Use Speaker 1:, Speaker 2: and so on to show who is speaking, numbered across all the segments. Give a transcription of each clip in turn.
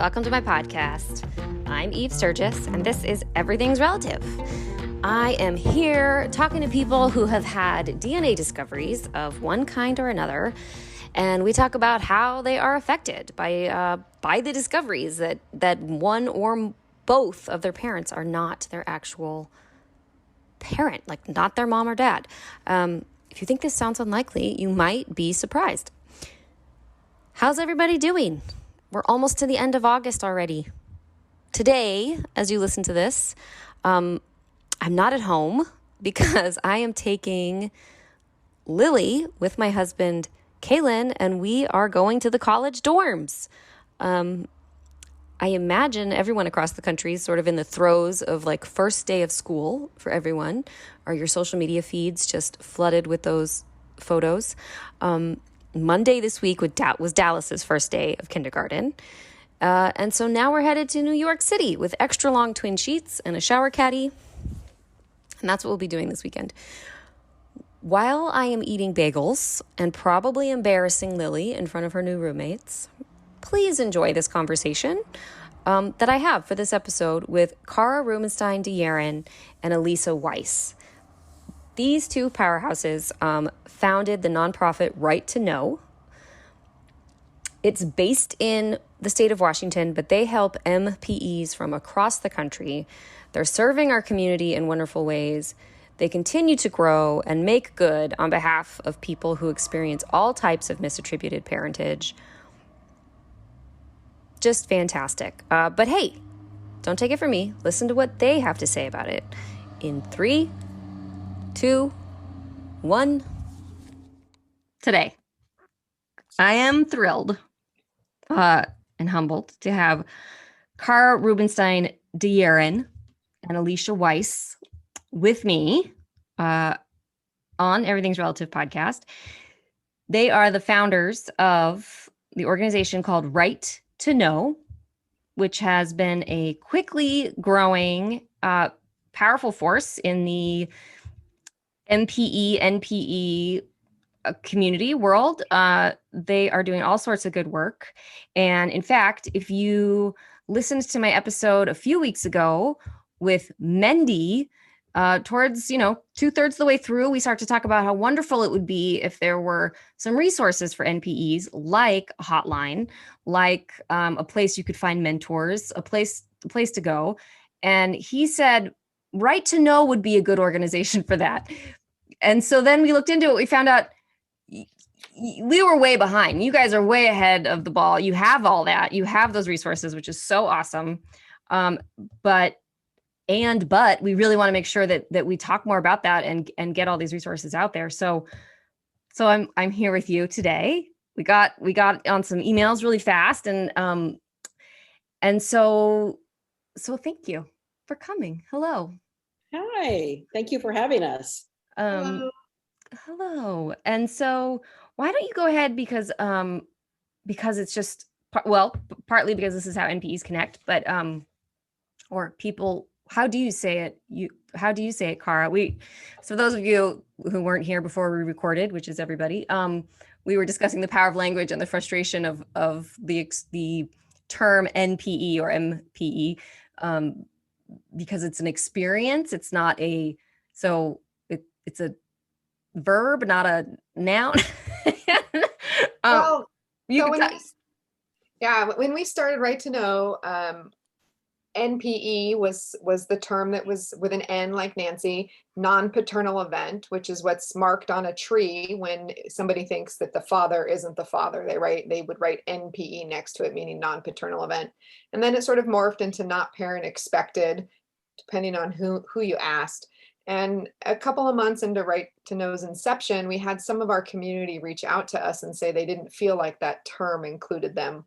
Speaker 1: welcome to my podcast. I'm Eve Sturgis, and this is Everything's Relative. I am here talking to people who have had DNA discoveries of one kind or another, and we talk about how they are affected by the discoveries that one or both of their parents are not their actual parent, like not their mom or dad. If you think this sounds unlikely, you might be surprised. How's everybody doing? We're almost to the end of August already. Today, as you listen to this, I'm not at home because I am taking Lily with my husband, Kaylin, and we are going to the college dorms. I imagine everyone across the country is sort of in the throes of like first day of school for everyone. Are your social media feeds just flooded with those photos? Monday this week was Dallas's first day of kindergarten. And so now we're headed to New York City with extra long twin sheets and a shower caddy. And that's what we'll be doing this weekend. While I am eating bagels and probably embarrassing Lily in front of her new roommates, please enjoy this conversation that I have for this episode with Kara Rubenstien, Deyerin, and Alesia Weis. These two powerhouses founded the nonprofit Right to Know. It's based in the state of Washington, but they help MPEs from across the country. They're serving our community in wonderful ways. They continue to grow and make good on behalf of people who experience all types of misattributed parentage. Just fantastic. But hey, don't take it from me. Listen to what they have to say about it. In 3, 2, 1. Today, I am thrilled and humbled to have Kara Rubenstien, Deyerin, and Alesia Weis with me on Everything's Relative podcast. They are the founders of the organization called Right to Know, which has been a quickly growing, powerful force in the MPE, NPE community world. They are doing all sorts of good work. And in fact, if you listened to my episode a few weeks ago with Mendy, towards, 2/3 of the way through, we start to talk about how wonderful it would be if there were some resources for NPEs, like a hotline, like a place you could find mentors, a place to go. And he said, Right to Know would be a good organization for that. And so then we looked into it. We found out we were way behind. You guys are way ahead of the ball. You have all that. You have those resources, which is so awesome. But we really want to make sure that we talk more about that and get all these resources out there. So I'm here with you today. We got on some emails really fast, and so thank you for coming. Hello.
Speaker 2: Hi. Thank you for having us.
Speaker 1: Hello. And so why don't you go ahead, because it's just partly because this is how NPEs connect, but or people. How do you say it? How do you say it, Kara? So those of you who weren't here before we recorded, which is everybody, we were discussing the power of language and the frustration of the term NPE or MPE, because it's an experience. It's not it's a verb, not a noun.
Speaker 3: When we started Right to Know, NPE was the term that was with an N like Nancy, non-paternal event, which is what's marked on a tree when somebody thinks that the father isn't the father. They would write NPE next to it, meaning non-paternal event. And then it sort of morphed into not parent expected, depending on who you asked. And a couple of months into Right to Know's inception, we had some of our community reach out to us and say they didn't feel like that term included them.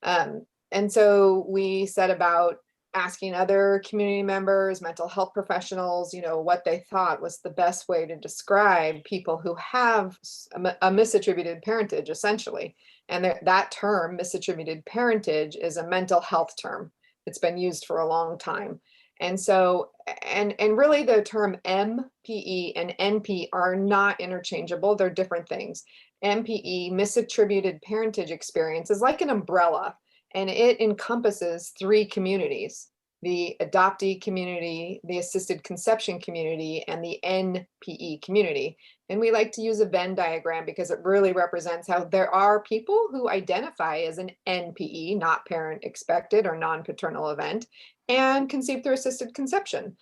Speaker 3: And so we set about asking other community members, mental health professionals, what they thought was the best way to describe people who have a misattributed parentage, essentially. And that term, misattributed parentage, is a mental health term. It's been used for a long time. And so, and really the term MPE and NP are not interchangeable. They're different things. MPE, misattributed parentage experience, is like an umbrella. and it encompasses 3 communities: the adoptee community, the assisted conception community, and the NPE community. And we like to use a Venn diagram because it really represents how there are people who identify as an NPE, not parent expected or non-paternal event, and conceived through assisted conception.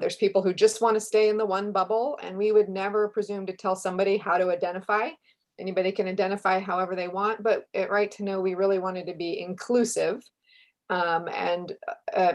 Speaker 3: There's people who just want to stay in the one bubble, and we would never presume to tell somebody how to identify. Anybody can identify however they want, but at Right to Know, we really wanted to be inclusive, and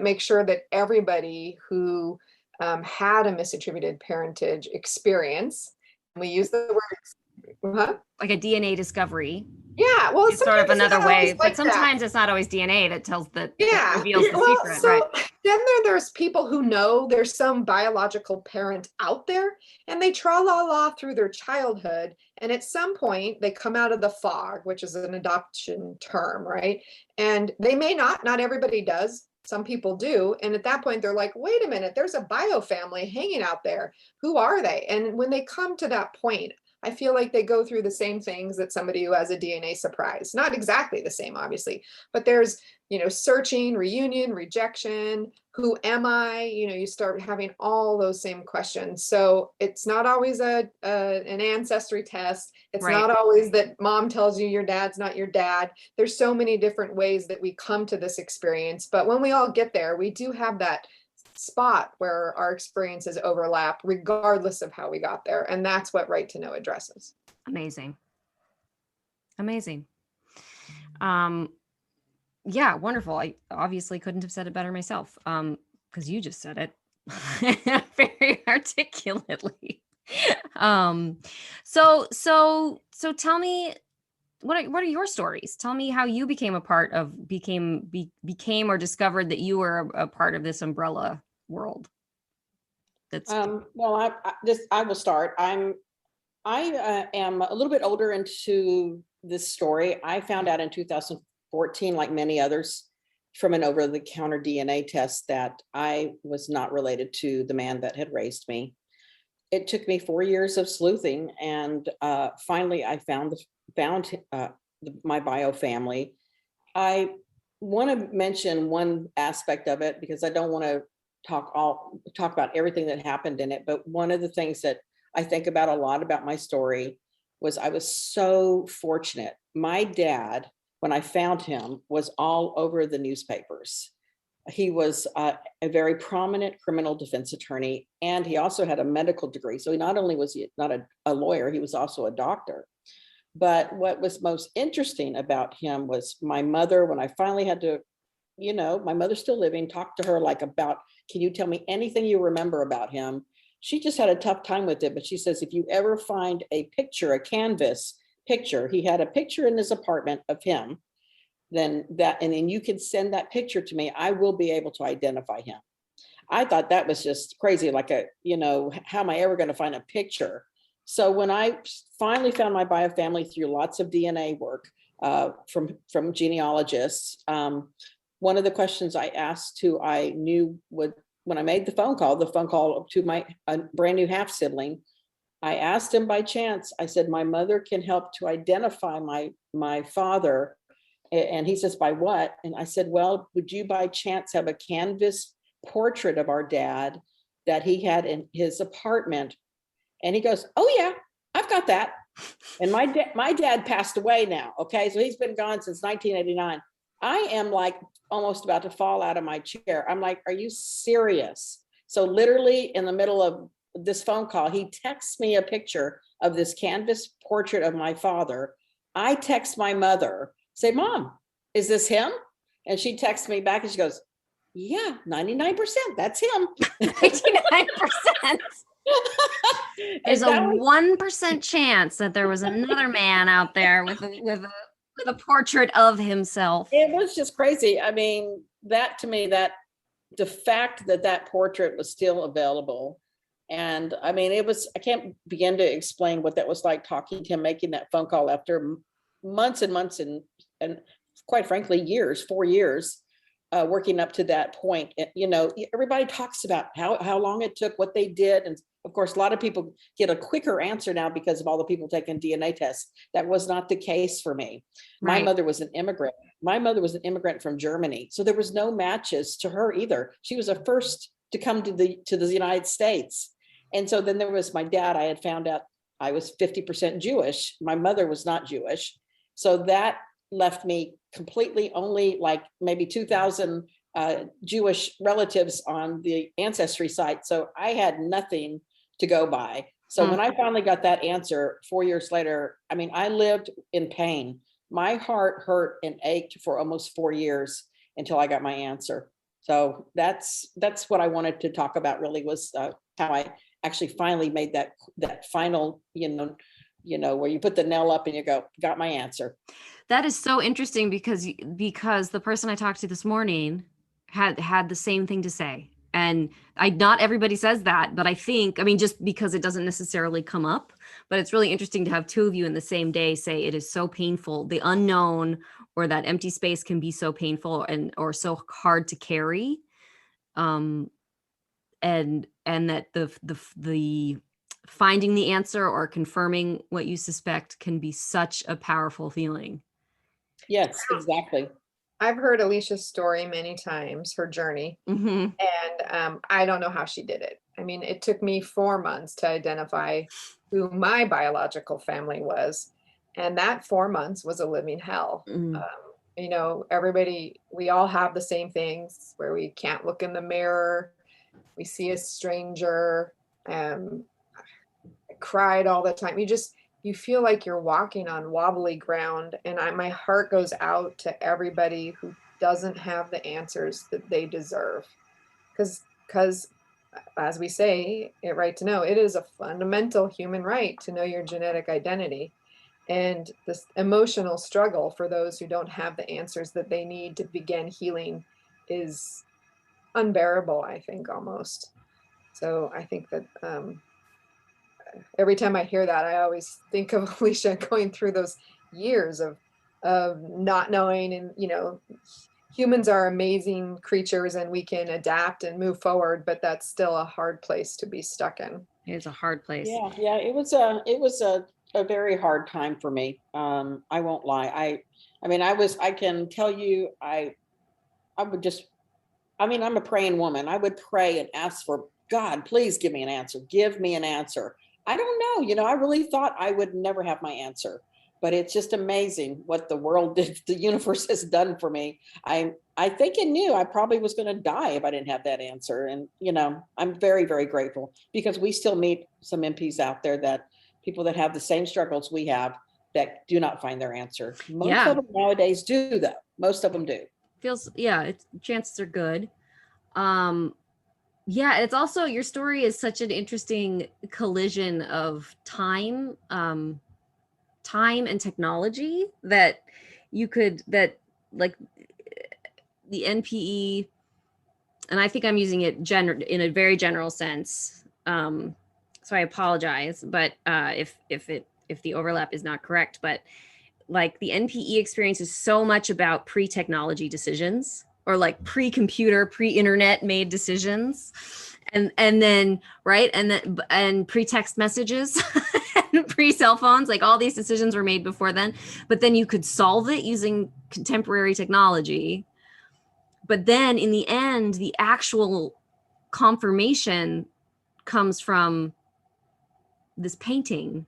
Speaker 3: make sure that everybody who had a misattributed parentage experience, and we use the word, huh?
Speaker 1: Like a DNA discovery.
Speaker 3: Yeah, well,
Speaker 1: It's sort of
Speaker 3: sometimes it's
Speaker 1: another
Speaker 3: not always
Speaker 1: way, but
Speaker 3: like that.
Speaker 1: sometimes it's not always DNA that tells that
Speaker 3: Yeah,
Speaker 1: reveals the
Speaker 3: well,
Speaker 1: secret,
Speaker 3: so
Speaker 1: right?
Speaker 3: then there's people who know there's some biological parent out there, and they tra-la-la through their childhood, and at some point they come out of the fog, which is an adoption term, right? And they may not everybody does. Some people do, and at that point they're like, wait a minute, there's a bio family hanging out there. Who are they? And when they come to that point, I feel like they go through the same things that somebody who has a DNA surprise. Not exactly the same, obviously, but there's, searching, reunion, rejection, who am I? You start having all those same questions. So it's not always an ancestry test. It's
Speaker 1: Right.
Speaker 3: not always that mom tells you your dad's not your dad. There's so many different ways that we come to this experience. But when we all get there, we do have that spot where our experiences overlap regardless of how we got there, and that's what Right to Know addresses.
Speaker 1: Amazing. Yeah, wonderful. I obviously couldn't have said it better myself, because you just said it very articulately. So tell me, what are your stories? Tell me how you became or discovered that you were a part of this umbrella world. That's
Speaker 2: well, I will start. I am a little bit older into this story. I found out in 2014, like many others, from an over-the-counter DNA test that I was not related to the man that had raised me. It took me 4 years of sleuthing, and finally I found my bio family. I want to mention one aspect of it because I don't want to talk about everything that happened in it. But one of the things that I think about a lot about my story was I was so fortunate. My dad, when I found him, was all over the newspapers. He was a very prominent criminal defense attorney, and he also had a medical degree. So not only was he not a lawyer, he was also a doctor. But what was most interesting about him was my mother, when I finally had to, my mother's still living, talk to her like about, can you tell me anything you remember about him? She just had a tough time with it, but she says, if you ever find a picture, a canvas picture, he had a picture in his apartment of him, and then you can send that picture to me, I will be able to identify him. I thought that was just crazy, like how am I ever going to find a picture? So when I finally found my bio family through lots of DNA work from genealogists, one of the questions I asked who I knew would, when I made the phone call to my brand new half sibling, I asked him by chance, I said, my mother can help to identify my father. And he says, by what? And I said, well, would you by chance have a canvas portrait of our dad that he had in his apartment? And he goes, oh yeah, I've got that. And my dad passed away now. Okay. So he's been gone since 1989. I am like almost about to fall out of my chair. I'm like, are you serious? So literally in the middle of this phone call, he texts me a picture of this canvas portrait of my father. I text my mother, say, Mom, is this him? And she texts me back and she goes, yeah, 99%, that's him.
Speaker 1: 99%. There's a 1% chance that there was another man out there with a portrait of himself.
Speaker 2: It was just crazy. I mean, that to me, that the fact that portrait was still available. And I mean, I can't begin to explain what that was like, talking to him, making that phone call after months and months and quite frankly, 4 years. working up to that point. Everybody talks about how long it took, what they did. And of course, a lot of people get a quicker answer now because of all the people taking DNA tests. That was not the case for me.
Speaker 1: Right.
Speaker 2: My mother was an immigrant. My mother was an immigrant from Germany. So there was no matches to her either. She was the first to come to the United States. And so then there was my dad. I had found out I was 50% Jewish. My mother was not Jewish. So that left me completely only like maybe 2,000 Jewish relatives on the ancestry site. So I had nothing to go by. So when I finally got that answer 4 years later, I mean, I lived in pain. My heart hurt and ached for almost 4 years until I got my answer. So that's what I wanted to talk about really, was how I actually finally made that final, where you put the nail up and you go, got my answer.
Speaker 1: That is so interesting because the person I talked to this morning had the same thing to say. And not everybody says that, but I mean, just because it doesn't necessarily come up, but it's really interesting to have two of you in the same day say it is so painful. The unknown or that empty space can be so painful or so hard to carry. And that the finding the answer or confirming what you suspect can be such a powerful feeling.
Speaker 2: Yes, exactly.
Speaker 3: I've heard Alicia's story many times, her journey,
Speaker 1: Mm-hmm.
Speaker 3: and I don't know how she did it. I mean, it took me 4 months to identify who my biological family was, and that 4 months was a living hell. Everybody, we all have the same things where we can't look in the mirror, we see a stranger, I cried all the time. You feel like you're walking on wobbly ground, and my heart goes out to everybody who doesn't have the answers that they deserve, because as we say, it right to know, it is a fundamental human right to know your genetic identity. And this emotional struggle for those who don't have the answers that they need to begin healing is unbearable, I think, almost. So I think that every time I hear that, I always think of Alicia going through those years of not knowing. And humans are amazing creatures and we can adapt and move forward, but that's still a hard place to be stuck in.
Speaker 1: It's a hard place.
Speaker 2: Yeah, it was a very hard time for me. I won't lie. I can tell you, I would just, I'm a praying woman. I would pray and ask for God, please give me an answer. Give me an answer. I don't know. I really thought I would never have my answer, but it's just amazing what the world did, the universe has done for me. I think it knew I probably was going to die if I didn't have that answer. And, I'm very, very grateful because we still meet some MPs out there, that people that have the same struggles we have, that do not find their answer. Most of them nowadays do, though. Most of them do.
Speaker 1: Chances are good. It's also, your story is such an interesting collision of time and technology that like the NPE, and I think I'm using it in a very general sense. So I apologize, but if the overlap is not correct, but like the NPE experience is so much about pre-technology decisions, or like pre-computer, pre-internet made decisions. And then, right. And pre-text messages and pre-cell phones, like all these decisions were made before then, but then you could solve it using contemporary technology. But then in the end, the actual confirmation comes from this painting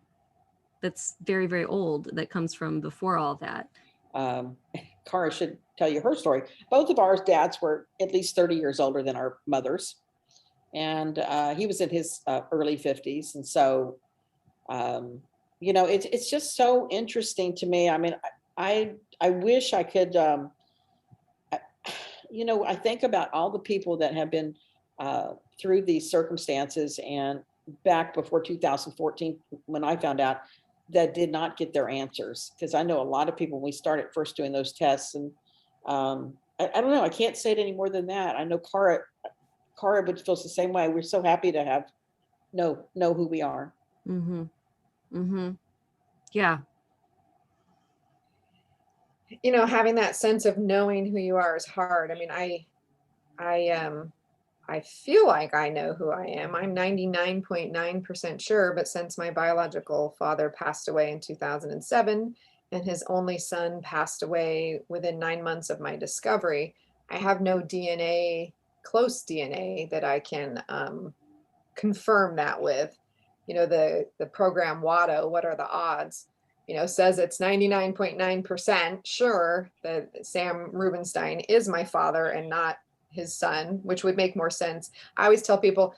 Speaker 1: that's very, very old, that comes from before all that.
Speaker 2: Kara should tell you her story. Both of our dads were at least 30 years older than our mothers. And he was in his early 50s. And so, it's just so interesting to me. I mean, I wish I could, I think about all the people that have been through these circumstances, and back before 2014, when I found out, that did not get their answers. Because I know a lot of people, when we started first doing those tests, and I don't know, I can't say it any more than that. I know Kara would feel the same way. We're so happy to know who we are.
Speaker 1: Mm-hmm. Mm-hmm. Yeah.
Speaker 3: having that sense of knowing who you are is hard. I mean, I feel like I know who I am. I'm 99.9% sure, but since my biological father passed away in 2007 and his only son passed away within 9 months of my discovery, I have no DNA, close DNA that I can confirm that with. The program WADO, what are the odds? Says it's 99.9% sure that Sam Rubenstien is my father and not his son, which would make more sense. I always tell people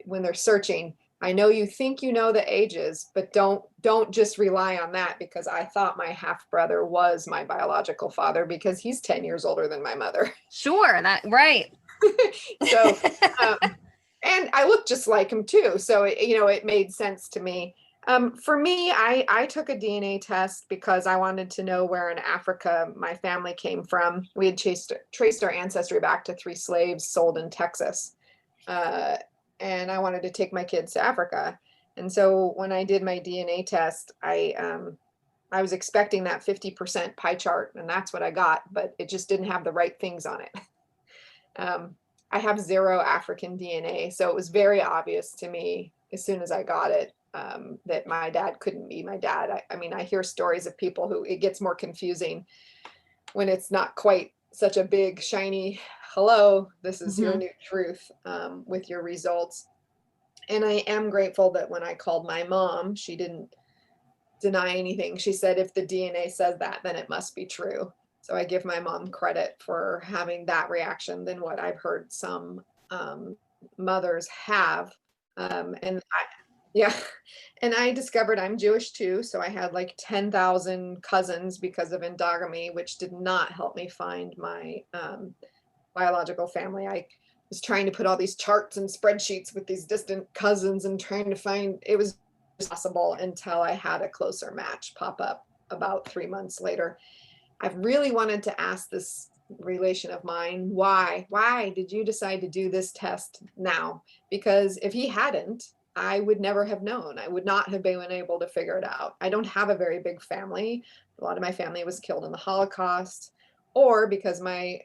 Speaker 3: when they're searching, I know you think you know the ages, but don't just rely on that, because I thought my half brother was my biological father because he's 10 years older than my mother.
Speaker 1: Sure, that right.
Speaker 3: So, and I look just like him too. So, it made sense to me. For me, I took a DNA test because I wanted to know where in Africa my family came from. We had traced our ancestry back to 3 slaves sold in Texas. And I wanted to take my kids to Africa. And so when I did my DNA test, I was expecting that 50% pie chart, and that's what I got, but it just didn't have the right things on it. I have 0 African DNA, so it was very obvious to me as soon as I got it that my dad couldn't be my dad. I mean, I hear stories of people who it gets more confusing when it's not quite such a big, shiny, hello, this is your new truth with your results. And I am grateful that when I called my mom, she didn't deny anything. She said, if the DNA says that, then it must be true. So I give my mom credit for having that reaction than what I've heard some mothers have. Yeah. And I discovered I'm Jewish too. So I had like 10,000 cousins because of endogamy, which did not help me find my biological family. I was trying to put all these charts and spreadsheets with these distant cousins and trying to find, it was possible until I had a closer match pop up about 3 months later. I've really wanted to ask this relation of mine, why did you decide to do this test now? Because if he hadn't, I would never have known. I would not have been able to figure it out. I don't have a very big family. A lot of my family was killed in the Holocaust, or because my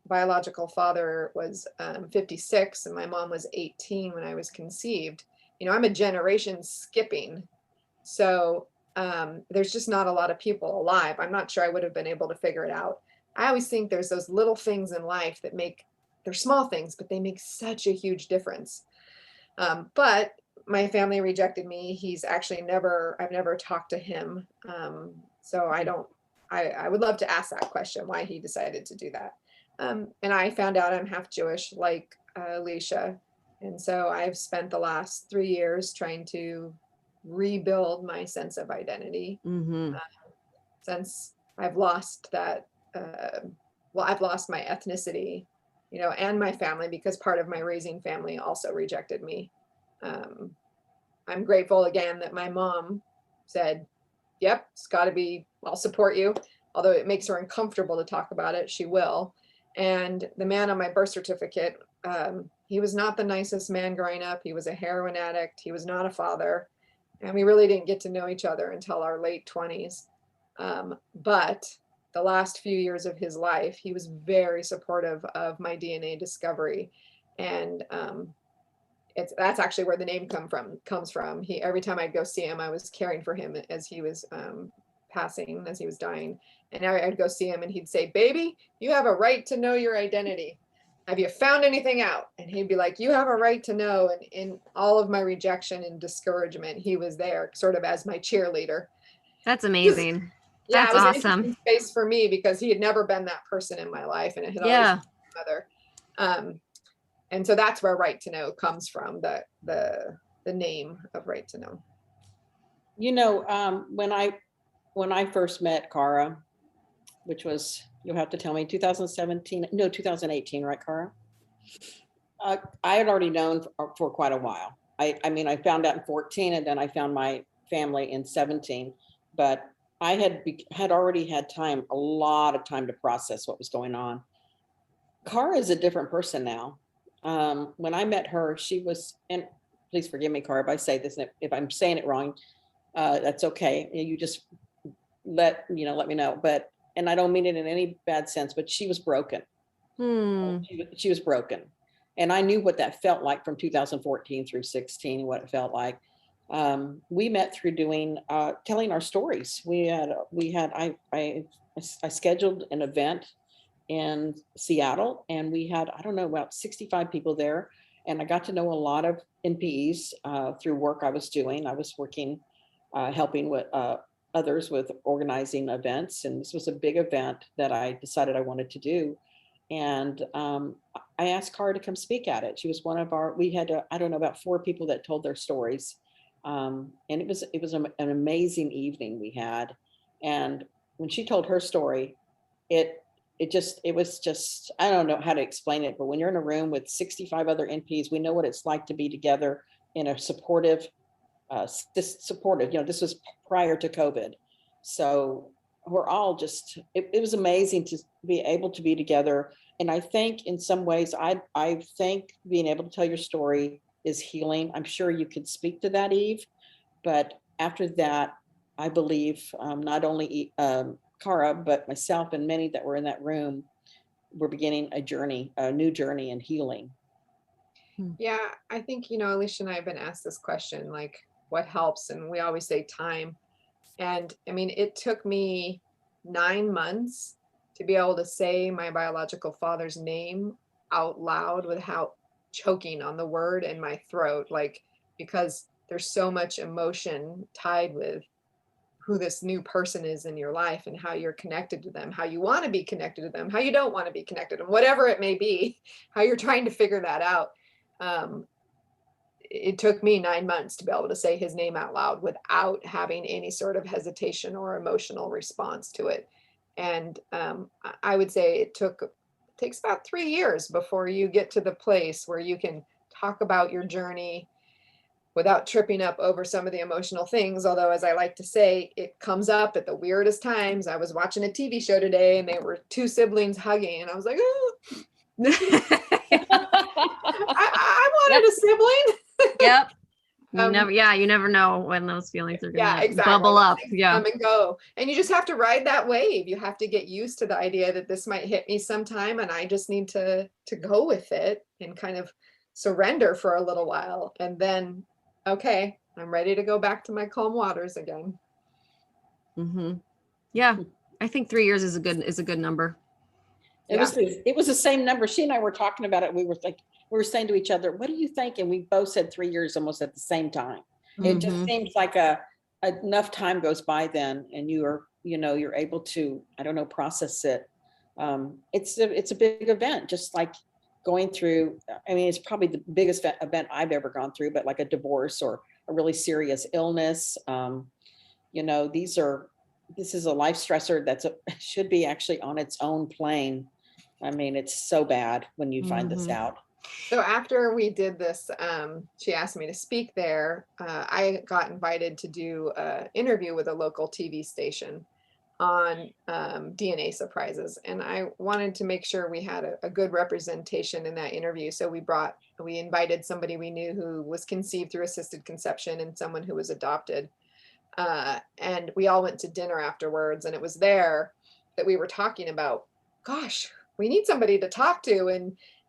Speaker 3: biological father was 56 and my mom was 18 when I was conceived. I'm a generation skipping. So there's just not a lot of people alive. I'm not sure I would have been able to figure it out. I always think there's those little things in life that they're small things, but they make such a huge difference. But my family rejected me. I've never talked to him. So I would love to ask that question, why he decided to do that. And I found out I'm half Jewish, like Alesia. And so I've spent the last 3 years trying to rebuild my sense of identity. Since I've lost that, I've lost my ethnicity, and my family, because part of my raising family also rejected me. I'm grateful again that my mom said, yep, it's got to be, I'll support you. Although it makes her uncomfortable to talk about it, she will. And the man on my birth certificate, he was not the nicest man growing up. He was a heroin addict. He was not a father. And we really didn't get to know each other until our late 20s. But the last few years of his life, he was very supportive of my DNA discovery. And that's actually where the name comes from. Every time I'd go see him, I was caring for him as he was passing, as he was dying. And I'd go see him and he'd say, baby, you have a right to know your identity. Have you found anything out? And he'd be like, you have a right to know. And in all of my rejection and discouragement, he was there sort of as my cheerleader.
Speaker 1: That's amazing.
Speaker 3: Yeah,
Speaker 1: That's
Speaker 3: it was
Speaker 1: awesome.
Speaker 3: an interesting space for me because he had never been that person in my life, and it had always been my mother. And so that's where Right to Know comes from, the name of Right to Know.
Speaker 2: When I first met Kara, which was, you'll have to tell me, 2018, right, Kara? I had already known for quite a while. I mean, I found out in 14, and then I found my family in 17, but I had already had a lot of time to process what was going on. Kara is a different person now. When I met her, she was, and please forgive me, Kara, if I say this, if I'm saying it wrong, that's okay. You just let me know. But and I don't mean it in any bad sense, but she was broken. She was broken. And I knew what that felt like from 2014 through 16, what it felt like. We met through doing, telling our stories. I scheduled an event in Seattle, and we had, I don't know, about 65 people there. And I got to know a lot of NPEs through work I was doing. I was working, helping with others with organizing events. And this was a big event that I decided I wanted to do. And I asked Kara to come speak at it. She was one of our, we had, I don't know, about 4 people that told their stories. And it was an amazing evening we had. And when she told her story, it was just, I don't know how to explain it, but when you're in a room with 65 other NPs, we know what it's like to be together in a supportive, this was prior to COVID. So we're all just, it was amazing to be able to be together. And I think in some ways, I think being able to tell your story is healing. I'm sure you could speak to that, Eve, but after that, I believe not only Kara, but myself and many that were in that room were beginning a new journey in healing.
Speaker 3: Yeah, I think, Alicia and I have been asked this question, like, what helps? And we always say time. And I mean, it took me 9 months to be able to say my biological father's name out loud without choking on the word in my throat, like, because there's so much emotion tied with who this new person is in your life and how you're connected to them, how you want to be connected to them, how you don't want to be connected, and whatever it may be, how you're trying to figure that out. It took me 9 months to be able to say his name out loud without having any sort of hesitation or emotional response to it. And I would say it takes about 3 years before you get to the place where you can talk about your journey without tripping up over some of the emotional things. Although, as I like to say, it comes up at the weirdest times. I was watching a TV show today and they were 2 siblings hugging, and I was like, oh. I wanted a sibling.
Speaker 1: Yep. You never know when those feelings are gonna bubble up. Yeah.
Speaker 3: Come and go. And you just have to ride that wave. You have to get used to the idea that this might hit me sometime, and I just need to go with it and kind of surrender for a little while. And then, okay, I'm ready to go back to my calm waters again.
Speaker 1: Mm-hmm. Yeah. I think 3 years is a good number.
Speaker 2: It was the same number. She and I were talking about it. We were saying to each other, what do you think? And we both said 3 years almost at the same time. It just seems like enough time goes by then, and you're able to, I don't know, process it. It's a big event, just like going through, I mean, it's probably the biggest event I've ever gone through, but like a divorce or a really serious illness. This is a life stressor should be actually on its own plane. I mean, it's so bad when you find this out.
Speaker 3: So after we did this, she asked me to speak there. I got invited to do an interview with a local TV station on DNA surprises. And I wanted to make sure we had a good representation in that interview. So we invited somebody we knew who was conceived through assisted conception and someone who was adopted. And we all went to dinner afterwards, and it was there that we were talking about, gosh, we need somebody to talk to.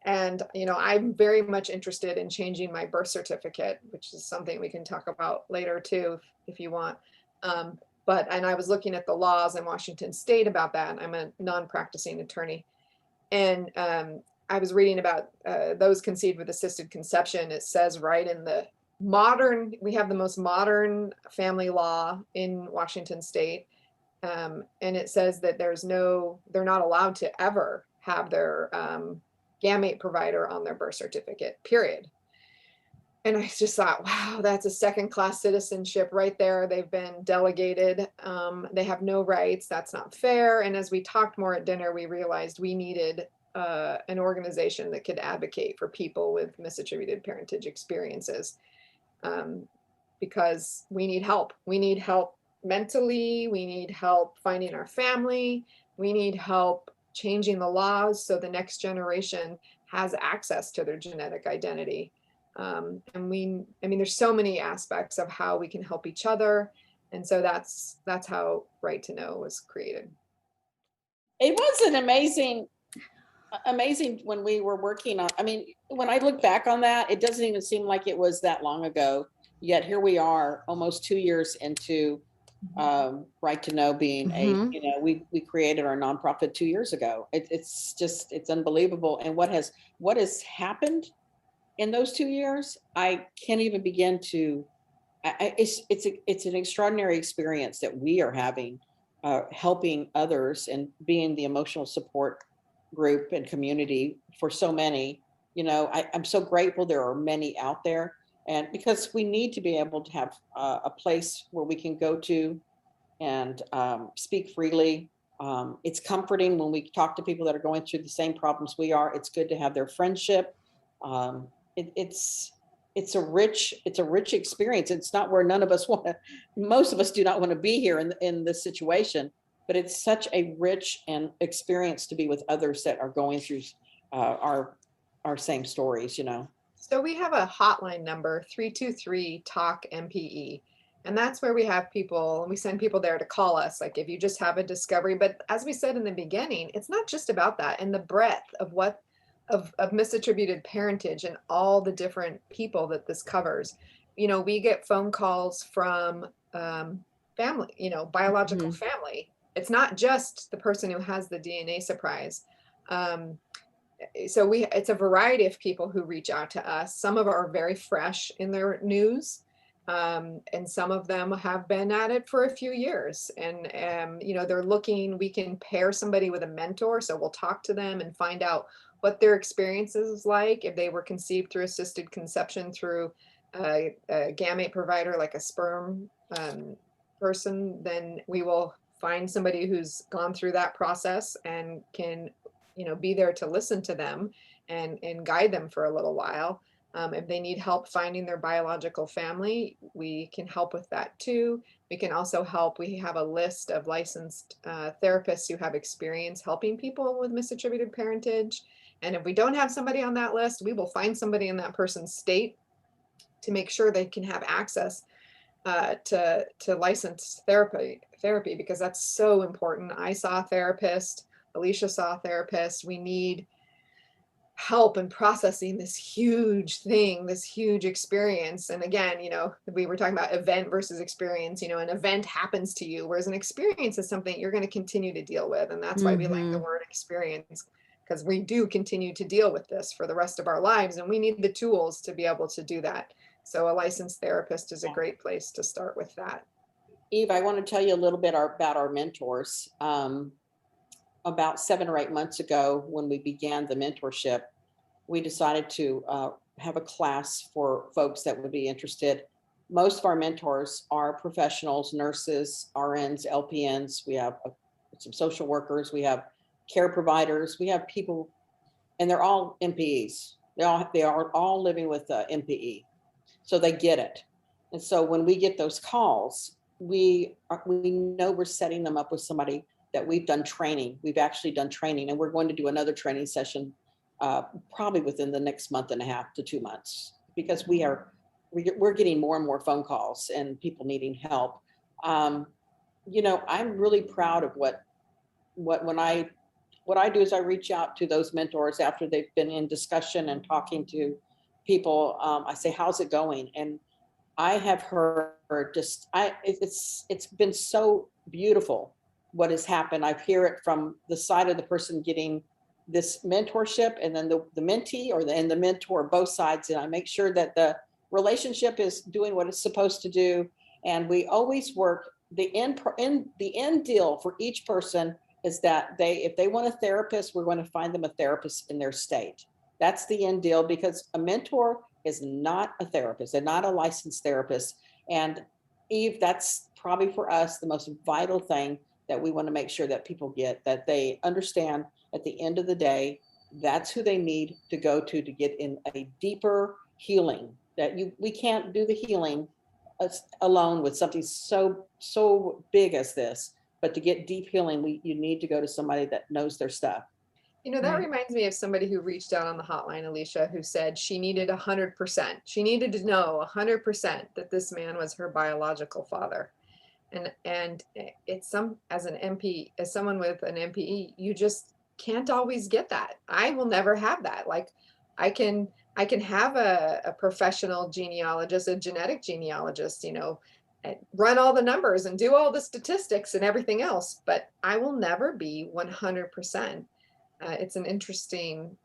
Speaker 3: And I'm very much interested in changing my birth certificate, which is something we can talk about later too, if you want. And I was looking at the laws in Washington State about that. I'm a non-practicing attorney. And I was reading about those conceived with assisted conception. It says right in we have the most modern family law in Washington State. And it says that they're not allowed to ever have their gamete provider on their birth certificate, period. And I just thought, wow, that's a second-class citizenship right there. They've been delegated. They have no rights. That's not fair. And as we talked more at dinner, we realized we needed an organization that could advocate for people with misattributed parentage experiences, because we need help. We need help mentally. We need help finding our family. We need help changing the laws so the next generation has access to their genetic identity. There's so many aspects of how we can help each other. And so that's how Right to Know was created.
Speaker 2: It was an amazing when we were working on, I mean, when I look back on that, it doesn't even seem like it was that long ago. Yet here we are, almost 2 years into Right to Know being
Speaker 1: Mhm.
Speaker 2: we created our nonprofit 2 years ago. It's unbelievable. And what has happened in those 2 years, I can't even begin to, it's an extraordinary experience that we are having, helping others and being the emotional support group and community for so many. I'm so grateful there are many out there, and because we need to be able to have a place where we can go to and speak freely. It's comforting when we talk to people that are going through the same problems we are. It's good to have their friendship. Um, it's a rich experience. It's not where none of us want to. Most of us do not want to be here in this situation, but it's such a rich and experience to be with others that are going through our same stories.
Speaker 3: So we have a hotline number, 323 talk MPE. And that's where we have people, and we send people there to call us, like if you just have a discovery. But as we said in the beginning, it's not just about that, and the breadth of of misattributed parentage and all the different people that this covers. We get phone calls from family, biological
Speaker 1: Mhm.
Speaker 3: family. It's not just the person who has the DNA surprise. Um, so it's a variety of people who reach out to us. Some of are very fresh in their news, and some of them have been at it for a few years, and they're looking. We can pair somebody with a mentor, so we'll talk to them and find out what their experience is like. If they were conceived through assisted conception through a gamete provider like a sperm person, then we will find somebody who's gone through that process and can be there to listen to them and guide them for a little while. If they need help finding their biological family, we can help with that too. We can also help. We have a list of licensed therapists who have experience helping people with misattributed parentage. And if we don't have somebody on that list, we will find somebody in that person's state to make sure they can have access to licensed therapy, because that's so important. I saw a therapist. Alicia saw a therapist. We need help in processing this huge thing, this huge experience. And again, we were talking about event versus experience. An event happens to you, whereas an experience is something you're going to continue to deal with. And that's why we like the
Speaker 1: Mhm.
Speaker 3: word experience, because we do continue to deal with this for the rest of our lives. And we need the tools to be able to do that. So a licensed therapist is a great place to start with that.
Speaker 2: Eve, I want to tell you a little bit about our mentors. About 7 or 8 months ago, when we began the mentorship, we decided to have a class for folks that would be interested. Most of our mentors are professionals, nurses, RNs, LPNs. We have some social workers. We have care providers. We have people, and they're all MPEs. They are all living with MPE, so they get it. And so when we get those calls, we know we're setting them up with somebody that we've done training. We've actually done training, and we're going to do another training session probably within the next month and a half to 2 months, because we're getting more and more phone calls and people needing help. I'm really proud of what when I what I do is I reach out to those mentors after they've been in discussion and talking to people. I say, "How's it going?" And I have heard it's been so beautiful what has happened. I hear it from the side of the person getting this mentorship, and then the mentee and the mentor, both sides. And I make sure that the relationship is doing what it's supposed to do. And we always work the end deal for each person is that if they want a therapist, we're going to find them a therapist in their state. That's the end deal, because a mentor is not a therapist. They're not a licensed therapist. And Eve, that's probably for us the most vital thing that we want to make sure that people get, that they understand at the end of the day, that's who they need to go to get in a deeper healing. We can't do the healing alone with something so big as this, but to get deep healing, you need to go to somebody that knows their stuff.
Speaker 3: That reminds me of somebody who reached out on the hotline, Alicia, who said she needed 100%. She needed to know 100% that this man was her biological father. And it's as an MP, as someone with an MPE, you just can't always get that. I will never have that. Like I can have a professional genealogist, a genetic genealogist, run all the numbers and do all the statistics and everything else, but I will never be 100%. It's an interesting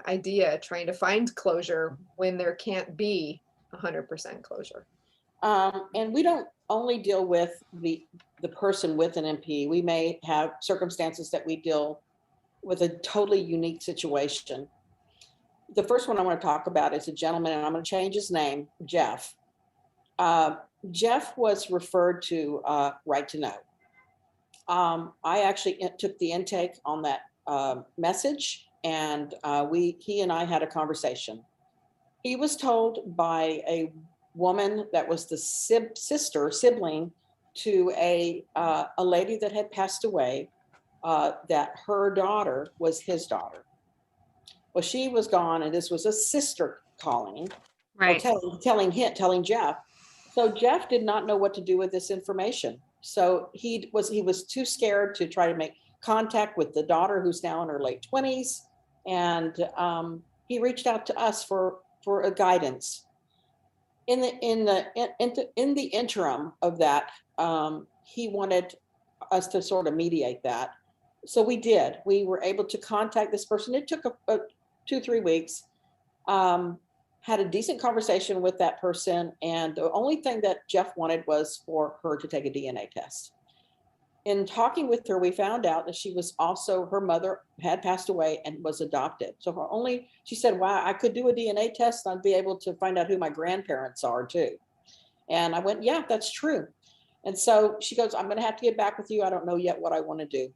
Speaker 3: idea, trying to find closure when there can't be 100% closure.
Speaker 2: And we don't only deal with the person with an MP. We may have circumstances that we deal with a totally unique situation. The first one I want to talk about is a gentleman, and I'm going to change his name, Jeff. Jeff was referred to Right to Know. I actually took the intake on that message, and he and I had a conversation. He was told by a woman that was the sibling to a lady that had passed away, that her daughter was his daughter. Well, she was gone, and this was a sister calling,
Speaker 1: Right.
Speaker 2: telling Jeff. So Jeff did not know what to do with this information. So he was too scared to try to make contact with the daughter, who's now in her late 20s, and he reached out to us for a guidance. In the interim of that, he wanted us to sort of mediate that. So we did. We were able to contact this person. It took 2-3 weeks. Had a decent conversation with that person, and the only thing that Jeff wanted was for her to take a DNA test. In talking with her, we found out that her mother had passed away and was adopted. So she said, wow, I could do a DNA test and I'd be able to find out who my grandparents are too. And I went, yeah, that's true. And so she goes, I'm going to have to get back with you. I don't know yet what I want to do.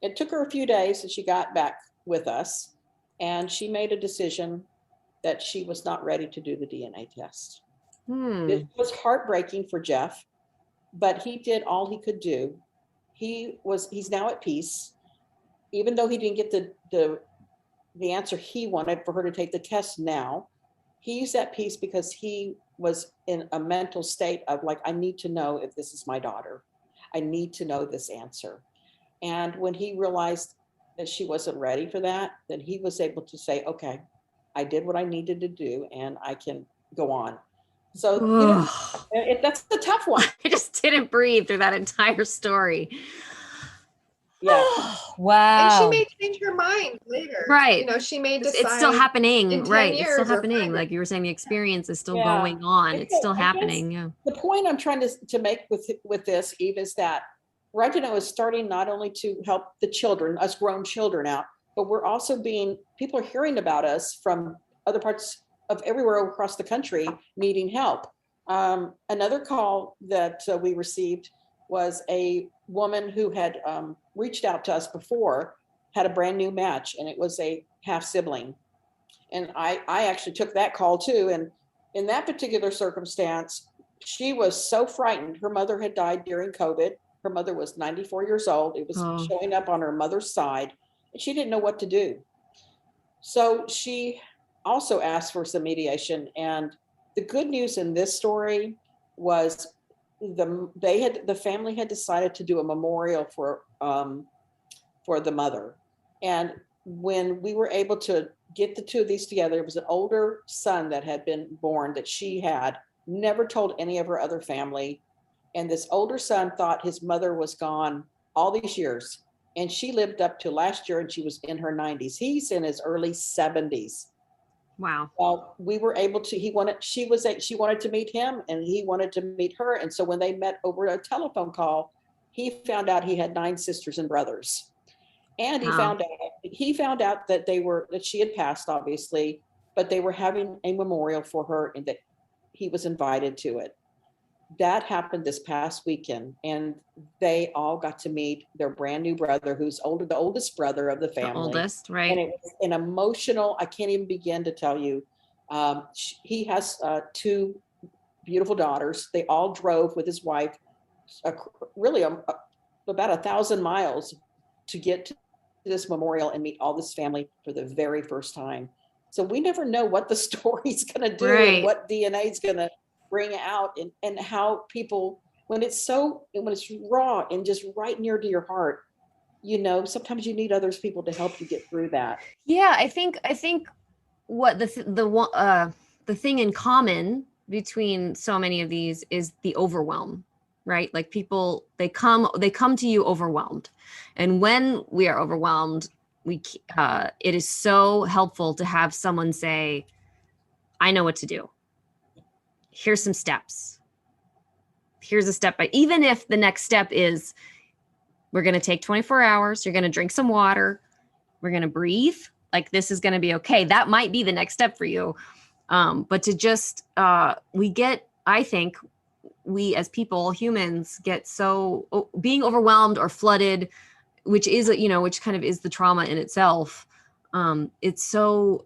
Speaker 2: It took her a few days, and she got back with us, and she made a decision that she was not ready to do the DNA test. It was heartbreaking for Jeff, but he did all he could do. He's now at peace, even though he didn't get the answer he wanted for her to take the test now. He's at peace because he was in a mental state of like, I need to know if this is my daughter. I need to know this answer. And when he realized that she wasn't ready for that, then he was able to say, okay, I did what I needed to do and I can go on. So that's the tough one.
Speaker 1: I just didn't breathe through that entire story.
Speaker 2: Yeah.
Speaker 1: Wow.
Speaker 3: And she may change her mind later.
Speaker 1: Right.
Speaker 3: She may decide.
Speaker 1: It's still happening. Right. It's still
Speaker 3: years or
Speaker 1: happening.
Speaker 3: 5
Speaker 1: Like you were saying, the experience is still
Speaker 2: Yeah.
Speaker 1: going on. It's still
Speaker 2: I guess
Speaker 1: happening. Yeah.
Speaker 2: The point I'm trying to make with this, Eve, is that Right to Know is starting not only to help the children, us grown children out, but we're also people are hearing about us from other parts of everywhere across the country needing help. Another call that we received was a woman who had reached out to us before, had a brand new match, and it was a half sibling. And I actually took that call too. And in that particular circumstance, she was so frightened. Her mother had died during COVID. Her mother was 94 years old. It was showing up on her mother's side, and she didn't know what to do. So she also asked for some mediation. And the good news in this story was the family had decided to do a memorial for the mother. And when we were able to get the two of these together, it was an older son that had been born that she had never told any of her other family. And this older son thought his mother was gone all these years. And she lived up to last year, and she was in her 90s. He's in his early 70s.
Speaker 1: Wow.
Speaker 2: Well, we were able to, she wanted to meet him, and he wanted to meet her. And so when they met over a telephone call, he found out he had 9 sisters and brothers. And he found out that that she had passed, obviously, but they were having a memorial for her and that he was invited to it. That happened this past weekend, and they all got to meet their brand new brother, who's the oldest brother of the family.
Speaker 1: The oldest, right?
Speaker 2: And it was an emotional, I can't even begin to tell you. He has 2 beautiful daughters. They all drove with his wife, really about 1,000 miles to get to this memorial and meet all this family for the very first time. So we never know what the story's going to do and what DNA is going to bring out, and how people when it's raw and just right near to your heart, sometimes you need others people to help you get through that.
Speaker 1: Yeah, I think what the thing in common between so many of these is the overwhelm, right? Like people, they come to you overwhelmed, and when we are overwhelmed, it is so helpful to have someone say, I know what to do. Here's some steps. Here's a step by, even if the next step is, we're going to take 24 hours, you're going to drink some water, we're going to breathe, like this is going to be okay. That might be the next step for you. But to just, I think we as people, humans, get so being overwhelmed or flooded, which kind of is the trauma in itself. It's so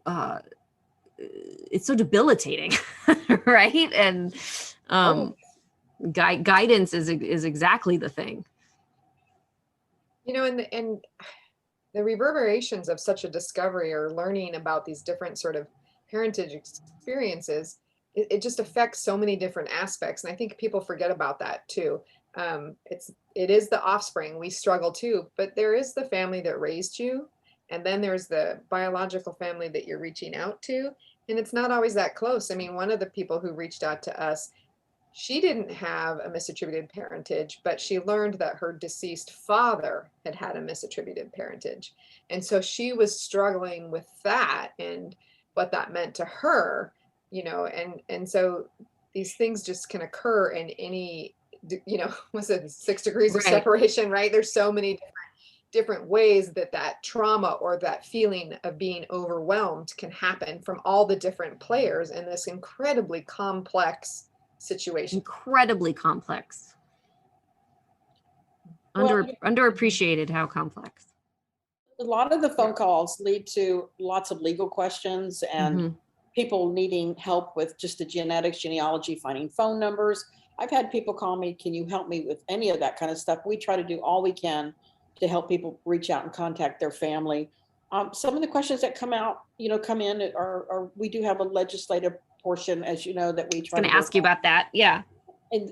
Speaker 1: debilitating, right? And guidance is exactly the thing.
Speaker 3: And the reverberations of such a discovery or learning about these different sort of parentage experiences, it just affects so many different aspects. And I think people forget about that too. It is the offspring. We struggle too, but there is the family that raised you. And then there's the biological family that you're reaching out to. And it's not always that close. I mean, one of the people who reached out to us, she didn't have a misattributed parentage, but she learned that her deceased father had a misattributed parentage. And so she was struggling with that and what that meant to her, and so these things just can occur in any, was it 6 degrees of separation, right? There's so many different ways that trauma or that feeling of being overwhelmed can happen from all the different players in this incredibly complex situation.
Speaker 1: Incredibly complex. Underappreciated how complex.
Speaker 2: A lot of the phone calls lead to lots of legal questions and people needing help with just the genetics, genealogy, finding phone numbers. I've had people call me, can you help me with any of that kind of stuff? We try to do all we can to help people reach out and contact their family. Some of the questions that come in are we do have a legislative portion, as you know, that we try
Speaker 1: to ask you about that. Yeah.
Speaker 2: And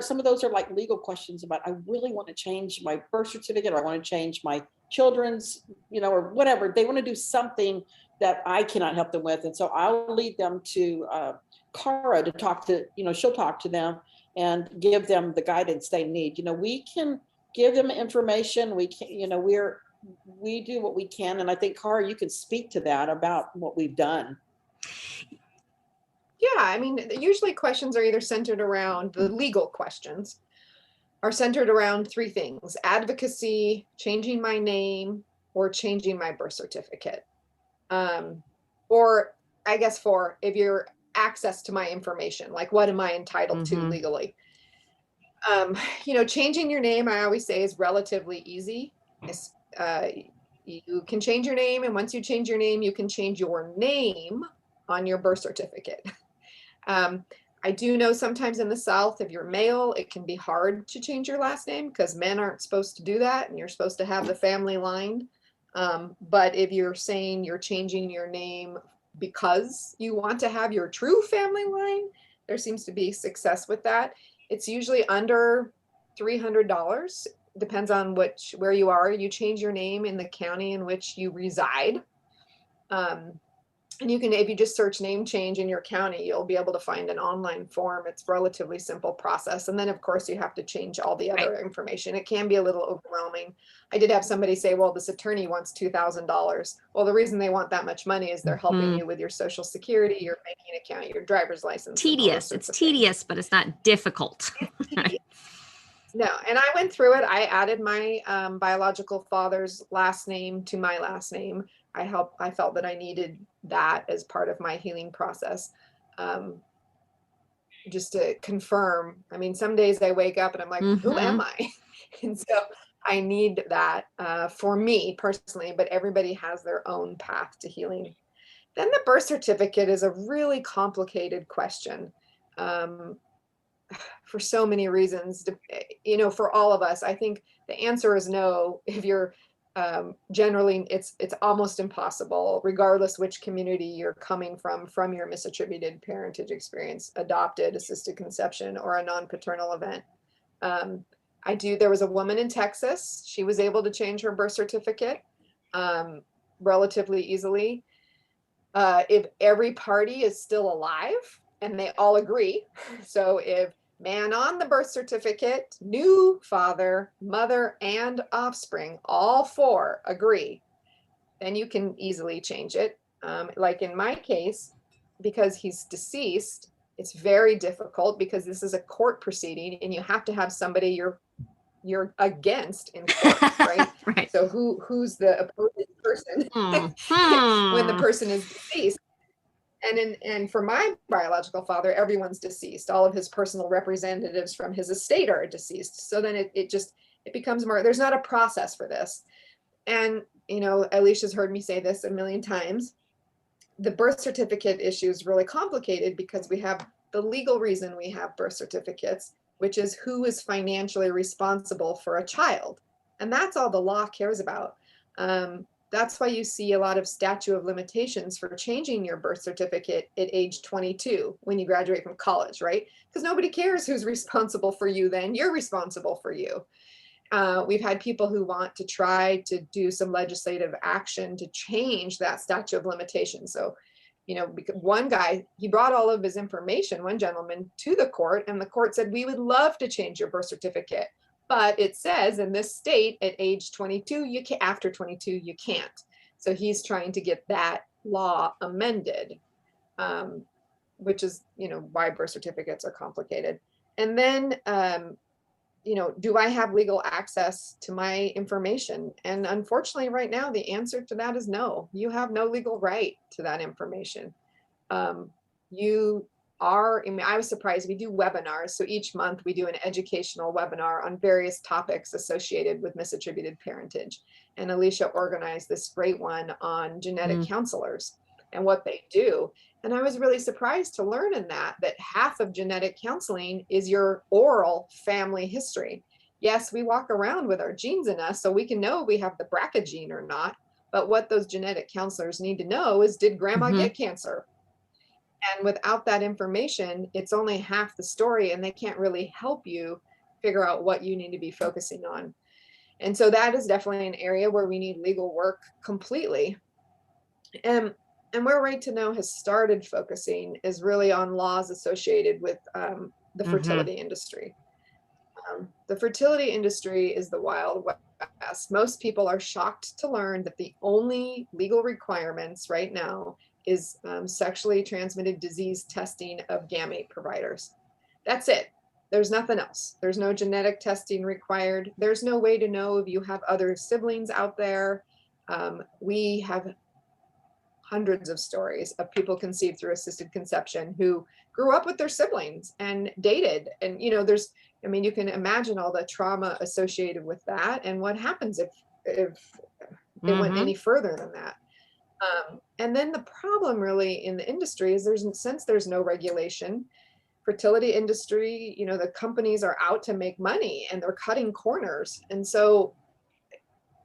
Speaker 2: some of those are like legal questions about, I really want to change my birth certificate, or I want to change my children's, or whatever. They want to do something that I cannot help them with. And so I'll lead them to Kara to talk to, she'll talk to them and give them the guidance they need. We can give them information. We can, we do what we can. And I think, Kara, you can speak to that about what we've done.
Speaker 3: Yeah, I mean, usually questions are either centered around, the legal questions are centered around 3 things: advocacy, changing my name, or changing my birth certificate. Or I guess 4, if you're access to my information, like what am I entitled to legally? Changing your name, I always say, is relatively easy. You can change your name, and once you change your name, you can change your name on your birth certificate. I do know sometimes in the South, if you're male, it can be hard to change your last name because men aren't supposed to do that, and you're supposed to have the family line. But if you're saying you're changing your name because you want to have your true family line, there seems to be success with that. It's usually under $300. Depends on where you are. You change your name in the county in which you reside. And you can, if you just search name change in your county, you'll be able to find an online form. It's a relatively simple process. And then, of course, you have to change all the other information. It can be a little overwhelming. I did have somebody say, well, this attorney wants $2,000. Well, the reason they want that much money is they're helping you with your Social Security, your banking account, your driver's license.
Speaker 1: Tedious. It's tedious, but it's not difficult.
Speaker 3: No, and I went through it. I added my biological father's last name to my last name. I felt that I needed that as part of my healing process, just to confirm. I mean, some days I wake up and I'm like, who am I? And so I need that for me personally, but everybody has their own path to healing. Then the birth certificate is a really complicated question. For so many reasons, for all of us. I think the answer is no. If you're generally, it's almost impossible, regardless which community you're coming from your misattributed parentage experience, adopted, assisted conception, or a non-paternal event. There was a woman in Texas. She was able to change her birth certificate relatively easily. If every party is still alive and they all agree. So if man on the birth certificate, new father, mother, and offspring, all four agree, then you can easily change it. Like in my case, because he's deceased, it's very difficult because this is a court proceeding and you have to have somebody you're against in court, right?
Speaker 1: Right.
Speaker 3: So who's the opposing person when the person is deceased? And for my biological father, everyone's deceased. All of his personal representatives from his estate are deceased. So then it becomes more, there's not a process for this. And, Alesia's heard me say this a million times. The birth certificate issue is really complicated because we have the legal reason we have birth certificates, which is who is financially responsible for a child. And that's all the law cares about. That's why you see a lot of statute of limitations for changing your birth certificate at age 22 when you graduate from college, right? Because nobody cares who's responsible for you then. You're responsible for you. We've had people who want to try to do some legislative action to change that statute of limitations. So, because one guy, he brought all of his information, one gentleman, to the court, and the court said, we would love to change your birth certificate. But it says in this state at age 22, you can, after 22, you can't. So he's trying to get that law amended, which is, why birth certificates are complicated. And then, do I have legal access to my information? And unfortunately, right now, the answer to that is no. You have no legal right to that information. I was surprised. We do webinars. So each month we do an educational webinar on various topics associated with misattributed parentage. And Alesia organized this great one on genetic counselors and what they do. And I was really surprised to learn in that half of genetic counseling is your oral family history. Yes, we walk around with our genes in us, so we can know if we have the BRCA gene or not. But what those genetic counselors need to know is, did grandma get cancer? And without that information, it's only half the story, and they can't really help you figure out what you need to be focusing on. And so that is definitely an area where we need legal work completely. And where Right to Know has started focusing is really on laws associated with the fertility industry. The fertility industry is the Wild West. Most people are shocked to learn that the only legal requirements right now is sexually transmitted disease testing of gamete providers. That's it. There's nothing else. There's no genetic testing required. There's no way to know if you have other siblings out there. We have hundreds of stories of people conceived through assisted conception who grew up with their siblings and dated. And, you can imagine all the trauma associated with that. And what happens if it went any further than that? And then the problem really in the industry is since there's no regulation, fertility industry, the companies are out to make money and they're cutting corners. And so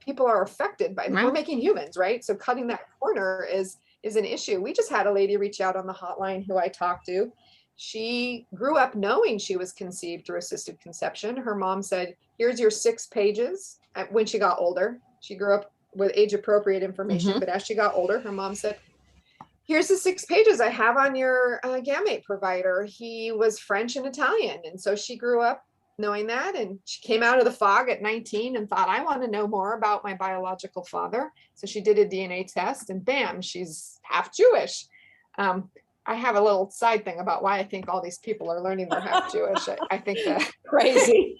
Speaker 3: people are affected by we're making humans, right? So cutting that corner is an issue. We just had a lady reach out on the hotline who I talked to. She grew up knowing she was conceived through assisted conception. Her mom said, here's your 6 pages. When she got older, she grew up with age appropriate information, but as she got older, her mom said, here's the 6 pages I have on your gamete provider. He was French and Italian. And so she grew up knowing that, and she came out of the fog at 19 and thought, I want to know more about my biological father. So she did a DNA test, and bam, she's half Jewish. I have a little side thing about why I think all these people are learning they're half Jewish. I think that
Speaker 2: Crazy.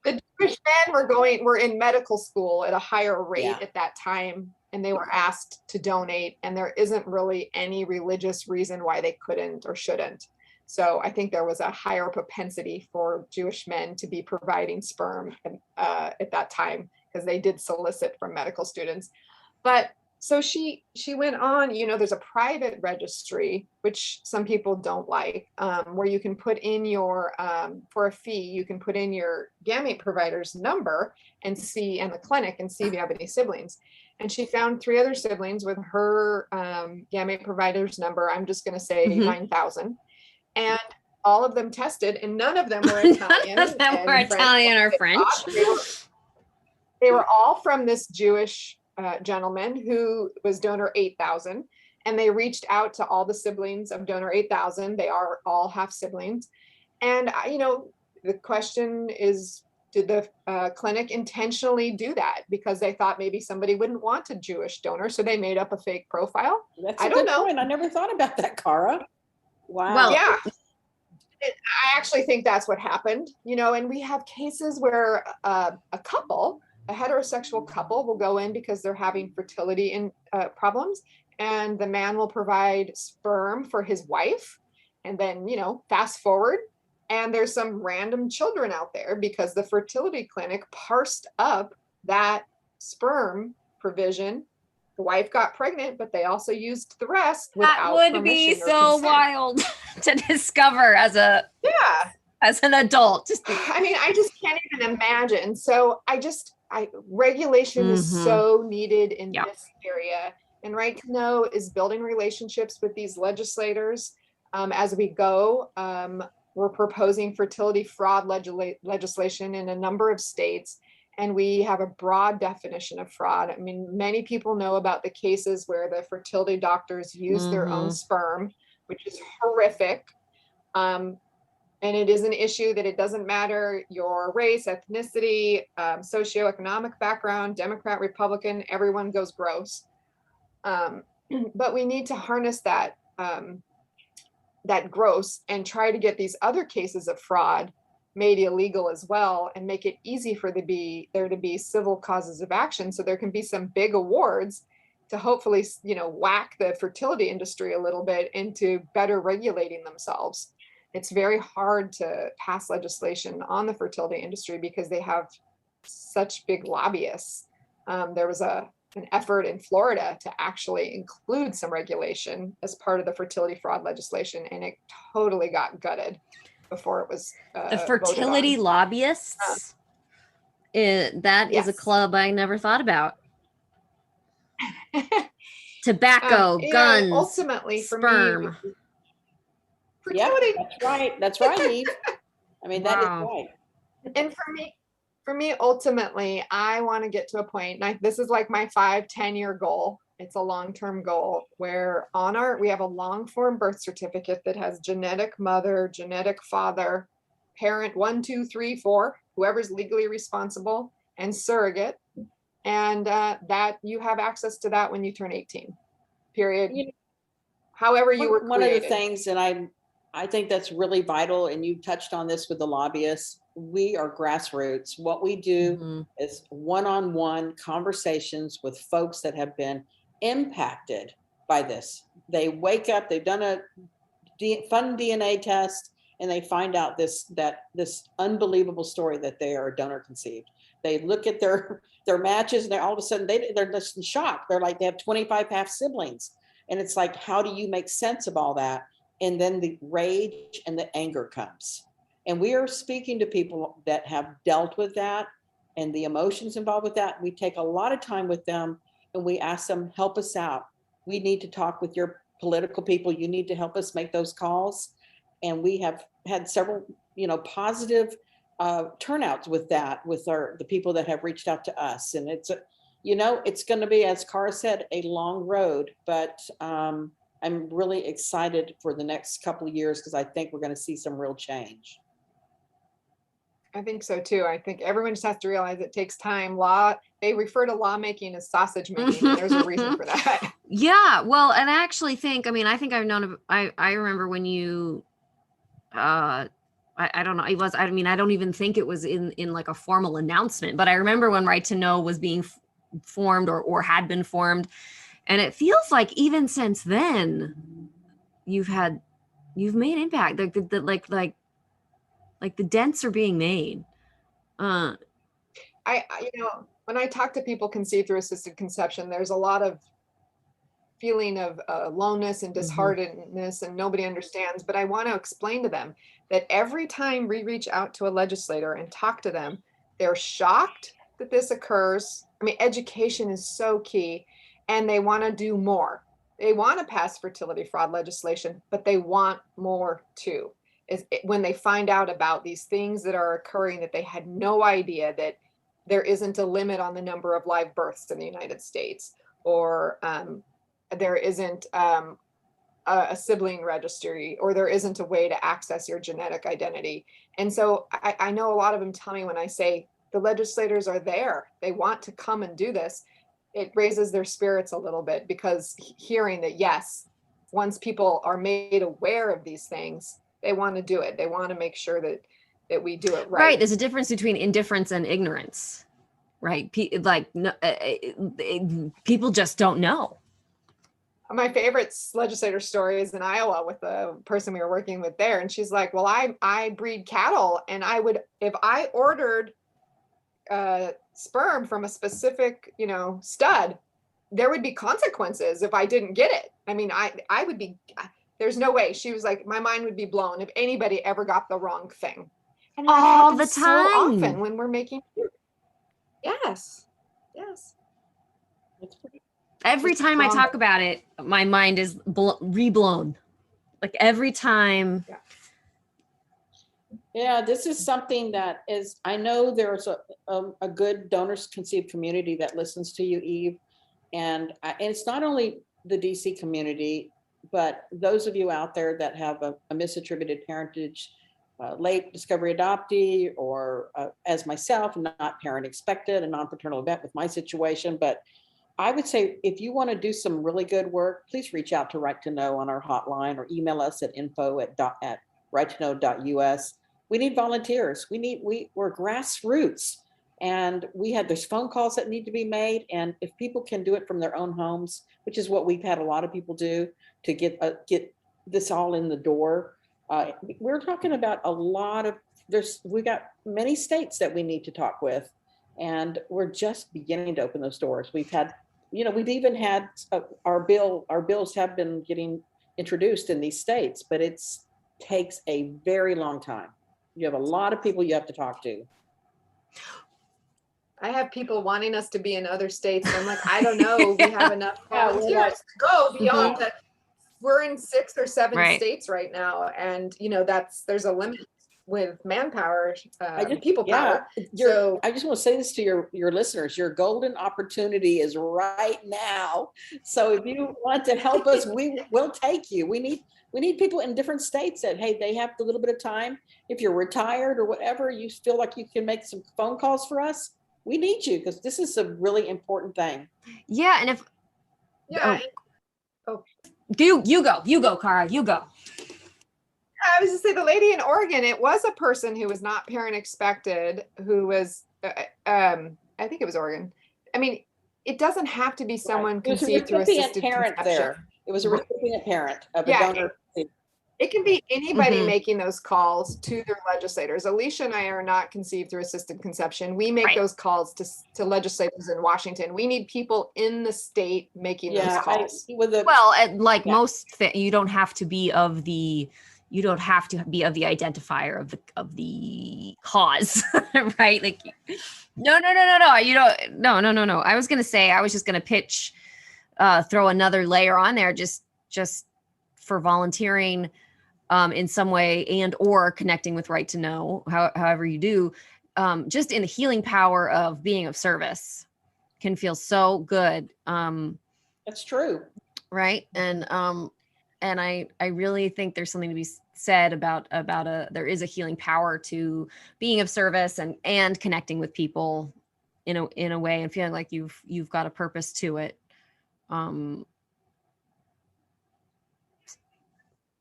Speaker 3: The Jewish men were in medical school at a higher rate at that time, and they were asked to donate, and there isn't really any religious reason why they couldn't or shouldn't. So I think there was a higher propensity for Jewish men to be providing sperm at that time, because they did solicit from medical students. But so she went on, there's a private registry, which some people don't like, where you can put in your, for a fee, you can put in your gamete provider's number and the clinic and see if you have any siblings. And she found 3 other siblings with her gamete provider's number. I'm just going to say 9,000. And all of them tested, and none of them were Italian.
Speaker 1: None of them were
Speaker 3: and French.
Speaker 1: Italian or French.
Speaker 3: They were all from this Jewish gentleman who was donor 8,000, and they reached out to all the siblings of donor 8,000. They are all half siblings. And, the question is, did the clinic intentionally do that because they thought maybe somebody wouldn't want a Jewish donor, so they made up a fake profile?
Speaker 2: I don't know. And I never thought about that, Kara. Wow.
Speaker 1: Well,
Speaker 3: Yeah. I actually think that's what happened, and we have cases where a heterosexual couple will go in because they're having fertility problems, and the man will provide sperm for his wife. And then, fast forward, and there's some random children out there because the fertility clinic parsed up that sperm provision. The wife got pregnant, but they also used the rest without
Speaker 1: that would be so consent. Wild to discover as an adult.
Speaker 3: I just can't even imagine. So regulation is so needed in this area. And Right to Know is building relationships with these legislators as we go. We're proposing fertility fraud legislation in a number of states, and we have a broad definition of fraud. Many people know about the cases where the fertility doctors use their own sperm, which is horrific. And it is an issue that it doesn't matter your race, ethnicity, socioeconomic background, Democrat, Republican, everyone goes gross. But we need to harness that gross and try to get these other cases of fraud made illegal as well, and make it easy for there to be civil causes of action, so there can be some big awards to hopefully whack the fertility industry a little bit into better regulating themselves. It's very hard to pass legislation on the fertility industry because they have such big lobbyists. There was an effort in Florida to actually include some regulation as part of the fertility fraud legislation, and it totally got gutted before it was
Speaker 1: the fertility lobbyists. That is a club I never thought about. Tobacco, guns, ultimately sperm.
Speaker 2: Fertility. Yeah, that's right, Eve. That is right.
Speaker 3: And for me, ultimately, I want to get to a point, and this is like my 5-10-year goal. It's a long-term goal where we have a long form birth certificate that has genetic mother, genetic father, parent 1, 2, 3, 4, whoever's legally responsible, and surrogate. And that you have access to that when you turn 18, period. However you were created.
Speaker 2: One of the things, and I think that's really vital, and you touched on this with the lobbyists, we are grassroots. What we do is one-on-one conversations with folks that have been impacted by this. They wake up, they've done a fun DNA test, and they find out this unbelievable story that they are donor conceived. They look at their matches, and all of a sudden they're just in shock. They're like, they have 25 half siblings. And it's like, how do you make sense of all that? And then the rage and the anger comes. And we are speaking to people that have dealt with that and the emotions involved with that. We take a lot of time with them, and we ask them, help us out. We need to talk with your political people. You need to help us make those calls. And we have had several, positive turnouts with that, with the people that have reached out to us. And it's going to be, as Kara said, a long road, but I'm really excited for the next couple of years because I think we're going to see some real change.
Speaker 3: I think so too. I think everyone just has to realize it takes time. They refer to lawmaking as sausage making, and there's a reason for that.
Speaker 1: Yeah, well, and I actually think, I've known, I remember when you, I don't know, I don't even think it was in like a formal announcement, but I remember when Right to Know was being formed or had been formed. And it feels like even since then, you've made impact. Like the dents are being made.
Speaker 3: When I talk to people conceived through assisted conception, there's a lot of feeling of aloneness and disheartenedness, and nobody understands. But I want to explain to them that every time we reach out to a legislator and talk to them, they're shocked that this occurs. Education is so key, and they want to do more. They want to pass fertility fraud legislation, but they want more too. when they find out about these things that are occurring, that they had no idea, that there isn't a limit on the number of live births in the United States, or there isn't a sibling registry, or there isn't a way to access your genetic identity. And so I know a lot of them tell me, when I say the legislators are there, they want to come and do this, it raises their spirits a little bit, because hearing that, yes, once people are made aware of these things, they want to do it. They want to make sure that we do it right.
Speaker 1: Right. There's a difference between indifference and ignorance, right? People just don't know.
Speaker 3: My favorite legislator story is in Iowa with the person we were working with there. And she's like, well, I breed cattle, and if I ordered sperm from a specific, stud, there would be consequences if I didn't get it. I mean, I would be, there's no way. She was like, my mind would be blown if anybody ever got the wrong thing. And
Speaker 1: all the time,
Speaker 3: so often when we're making food. Yes.
Speaker 1: Every time I talk about it, my mind is reblown. Like every time.
Speaker 2: Yeah, this is something that is, I know there's a good donors conceived community that listens to you, Eve. And it's not only the DC community, but those of you out there that have a misattributed parentage, late discovery adoptee, or as myself, not parent expected, a non-paternal event with my situation. But I would say, if you want to do some really good work, please reach out to Right to Know on our hotline, or email us at info@righttoknow.us. We need volunteers. We're grassroots, and there's phone calls that need to be made. And if people can do it from their own homes, which is what we've had a lot of people do to get this all in the door. We're talking about we got many states that we need to talk with, and we're just beginning to open those doors. We've even had our bills have been getting introduced in these states, but it takes a very long time. You have a lot of people you have to talk to.
Speaker 3: I have people wanting us to be in other states. I'm like, I don't know. We have enough volunteers to go beyond that. We're in 6 or 7 states right now. And there's a limit with manpower, people power. So
Speaker 2: I just want to say this to your listeners: your golden opportunity is right now. So if you want to help us, we will take you. We need people in different states that, hey, they have a little bit of time. If you're retired or whatever, you feel like you can make some phone calls for us, we need you, because this is a really important thing.
Speaker 1: Yeah. And you go, Kara, you go.
Speaker 3: I was just say, the lady in Oregon, it was a person who was not parent expected, who was, I think it was Oregon. I mean, it doesn't have to be someone conceived through assisted
Speaker 2: parent
Speaker 3: conception.
Speaker 2: There. It was a recipient parent of a donor.
Speaker 3: It can be anybody making those calls to their legislators. Alicia and I are not conceived through assisted conception. We make those calls to legislators in Washington. We need people in the state making those calls.
Speaker 1: Most you don't have to be of the identifier of the cause, right? Like, no. You don't. No. I was just gonna pitch, throw another layer on there, just for volunteering, in some way, and or connecting with Right to Know, however you do, just in the healing power of being of service can feel so good.
Speaker 2: That's true.
Speaker 1: Right. And I really think there's something to be said about there is a healing power to being of service and connecting with people in a way, and feeling like you've got a purpose to it.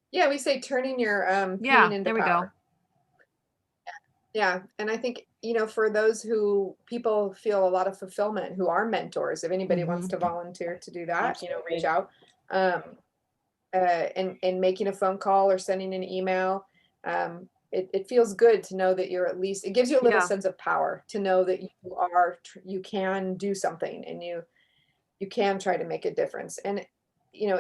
Speaker 3: Yeah, we say turning your pain into
Speaker 1: there we
Speaker 3: power.
Speaker 1: go.
Speaker 3: Yeah, and I think for those who people feel a lot of fulfillment, who are mentors, if anybody wants to volunteer to do that, reach out. And making a phone call or sending an email, it feels good to know that you're, at least it gives you a little sense of power to know that you can do something, and you can try to make a difference. And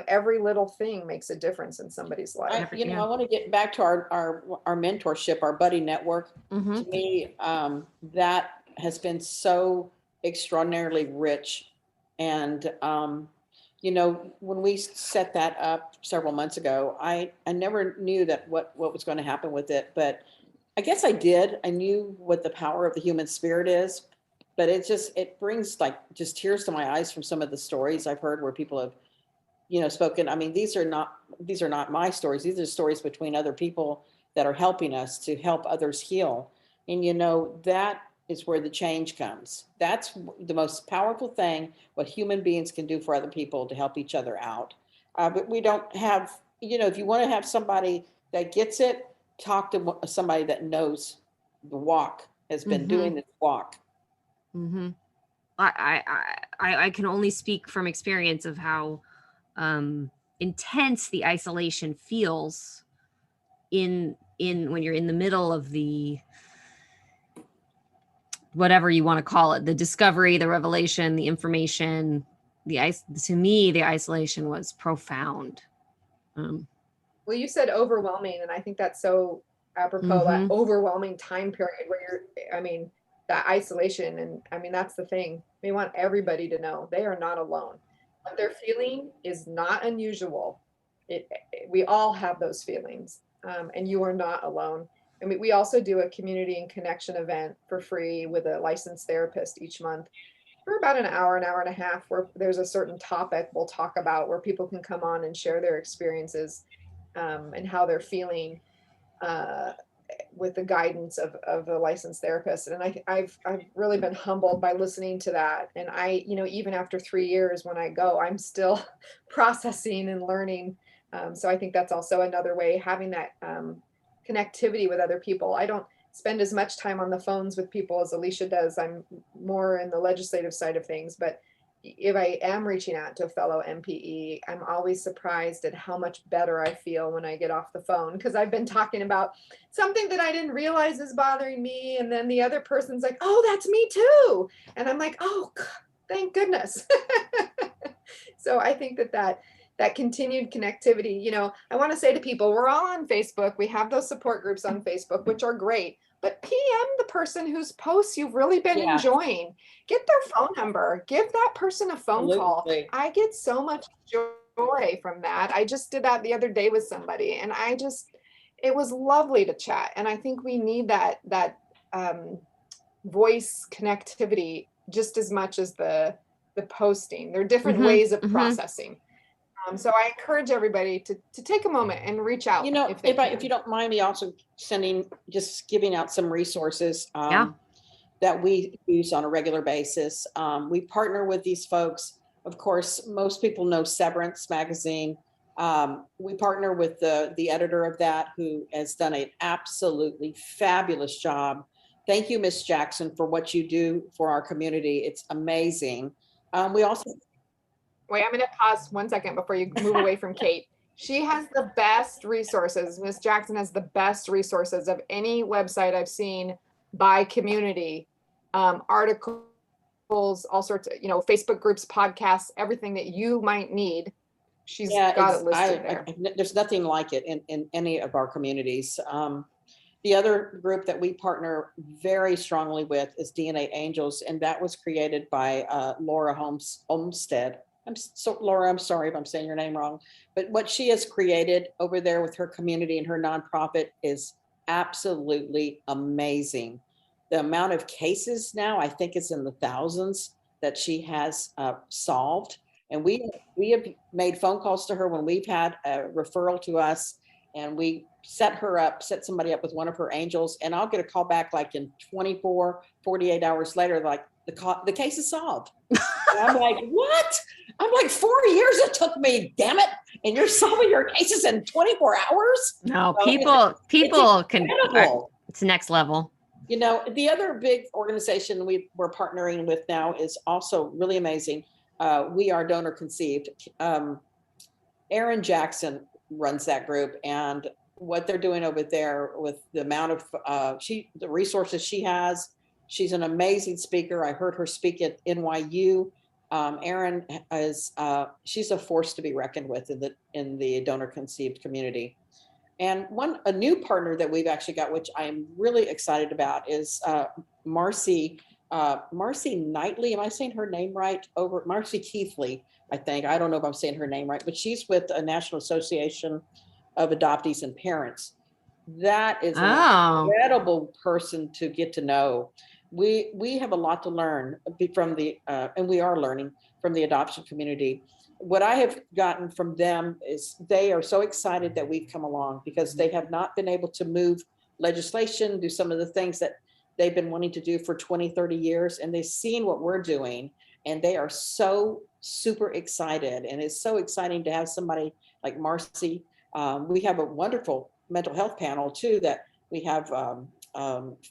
Speaker 3: every little thing makes a difference in somebody's life.
Speaker 2: I want to get back to our mentorship, our buddy network. To me, that has been so extraordinarily rich. And when we set that up several months ago, I never knew that what was going to happen with it, but I guess I did. I knew what the power of the human spirit is, but it brings like just tears to my eyes from some of the stories I've heard where people have, spoken. I mean, these are not my stories. These are stories between other people that are helping us to help others heal. And that is where the change comes. That's the most powerful thing, what human beings can do for other people to help each other out. But we don't have, if you want to have somebody that gets it, talk to somebody that knows the walk, has been doing this walk.
Speaker 1: Mm-hmm. I can only speak from experience of how intense the isolation feels in when you're in the middle of the whatever you want to call it, the discovery, the revelation, the information. To me, the isolation was profound.
Speaker 3: Well, you said overwhelming, and I think that's so apropos, that overwhelming time period where that isolation. And I mean, that's the thing. We want everybody to know they are not alone. What they're feeling is not unusual. We all have those feelings, and you are not alone. I mean, we also do a community and connection event for free with a licensed therapist each month for about an hour and a half, where there's a certain topic we'll talk about where people can come on and share their experiences and how they're feeling with the guidance of a licensed therapist. And I've really been humbled by listening to that. And even after 3 years, when I go, I'm still processing and learning. So I think that's also another way, having that connectivity with other people. I don't spend as much time on the phones with people as Alesia does. I'm more in the legislative side of things, but if I am reaching out to a fellow MPE, I'm always surprised at how much better I feel when I get off the phone, because I've been talking about something that I didn't realize is bothering me. And then the other person's like, oh, that's me too. And I'm like, oh, thank goodness. So I think that continued connectivity, I want to say to people, we're all on Facebook. We have those support groups on Facebook, which are great. But PM the person whose posts you've really been enjoying. Get their phone number. Give that person a phone call. I get so much joy from that. I just did that the other day with somebody, and it was lovely to chat. And I think we need that voice connectivity just as much as the posting. There are different ways of processing. So I encourage everybody to take a moment and reach out.
Speaker 2: If you don't mind me also giving out some resources that we use on a regular basis. We partner with these folks. Of course, most people know Severance magazine. We partner with the editor of that, who has done an absolutely fabulous job. Thank you, Miss Jackson, for what you do for our community. It's amazing. We also
Speaker 3: Wait, I'm going to pause 1 second before you move away from Kate. She has the best resources. Miss Jackson has the best resources of any website I've seen by community, articles, all sorts of, Facebook groups, podcasts, everything that you might need. She's got it listed there.
Speaker 2: There's nothing like it in any of our communities. The other group that we partner very strongly with is DNA Angels, and that was created by Laura Olmsted. Laura, I'm sorry if I'm saying your name wrong, but what she has created over there with her community and her nonprofit is absolutely amazing. The amount of cases now, I think it's in the thousands that she has solved. And we have made phone calls to her when we've had a referral to us, and we set somebody up with one of her angels, and I'll get a call back like in 24, 48 hours later, like the case is solved. And I'm like, what? I'm like, 4 years it took me, damn it. And you're solving your cases in 24 hours?
Speaker 1: No, so people can, it's next level.
Speaker 2: The other big organization we're partnering with now is also really amazing. We Are Donor Conceived. Erin Jackson runs that group, and what they're doing over there with the amount of the resources she has. She's an amazing speaker. I heard her speak at NYU. Erin is she's a force to be reckoned with in the donor conceived community. And a new partner that we've actually got, which I'm really excited about, is Marcy Marcy Knightley. Am I saying her name right? Over Marcy Keithley, I think. I don't know if I'm saying her name right, but she's with the National Association of Adoptees and Parents. That is an incredible person to get to know. We have a lot to learn from the, and we are learning from the adoption community. What I have gotten from them is they are so excited that we've come along, because they have not been able to move legislation, do some of the things that they've been wanting to do for 20, 30 years, and they've seen what we're doing, and they are so super excited. And it's so exciting to have somebody like Marcy. We have a wonderful mental health panel too, that we have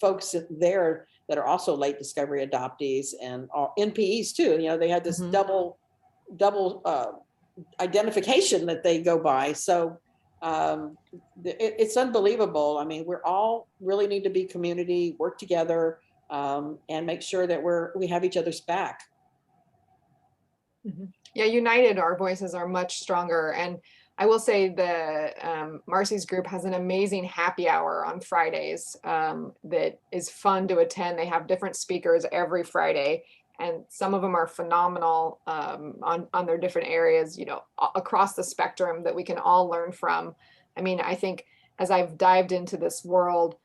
Speaker 2: folks there that are also late discovery adoptees and NPEs too. You know, they had this double identification that they go by. So it's unbelievable. I mean, we're all really need to be community, work together, and make sure that we have each other's back.
Speaker 3: Yeah, united, our voices are much stronger. And I will say the Marcy's group has an amazing happy hour on Fridays that is fun to attend. They have different speakers every Friday, and some of them are phenomenal on their different areas, you know, across the spectrum that we can all learn from. I mean, I think as I've dived into this world,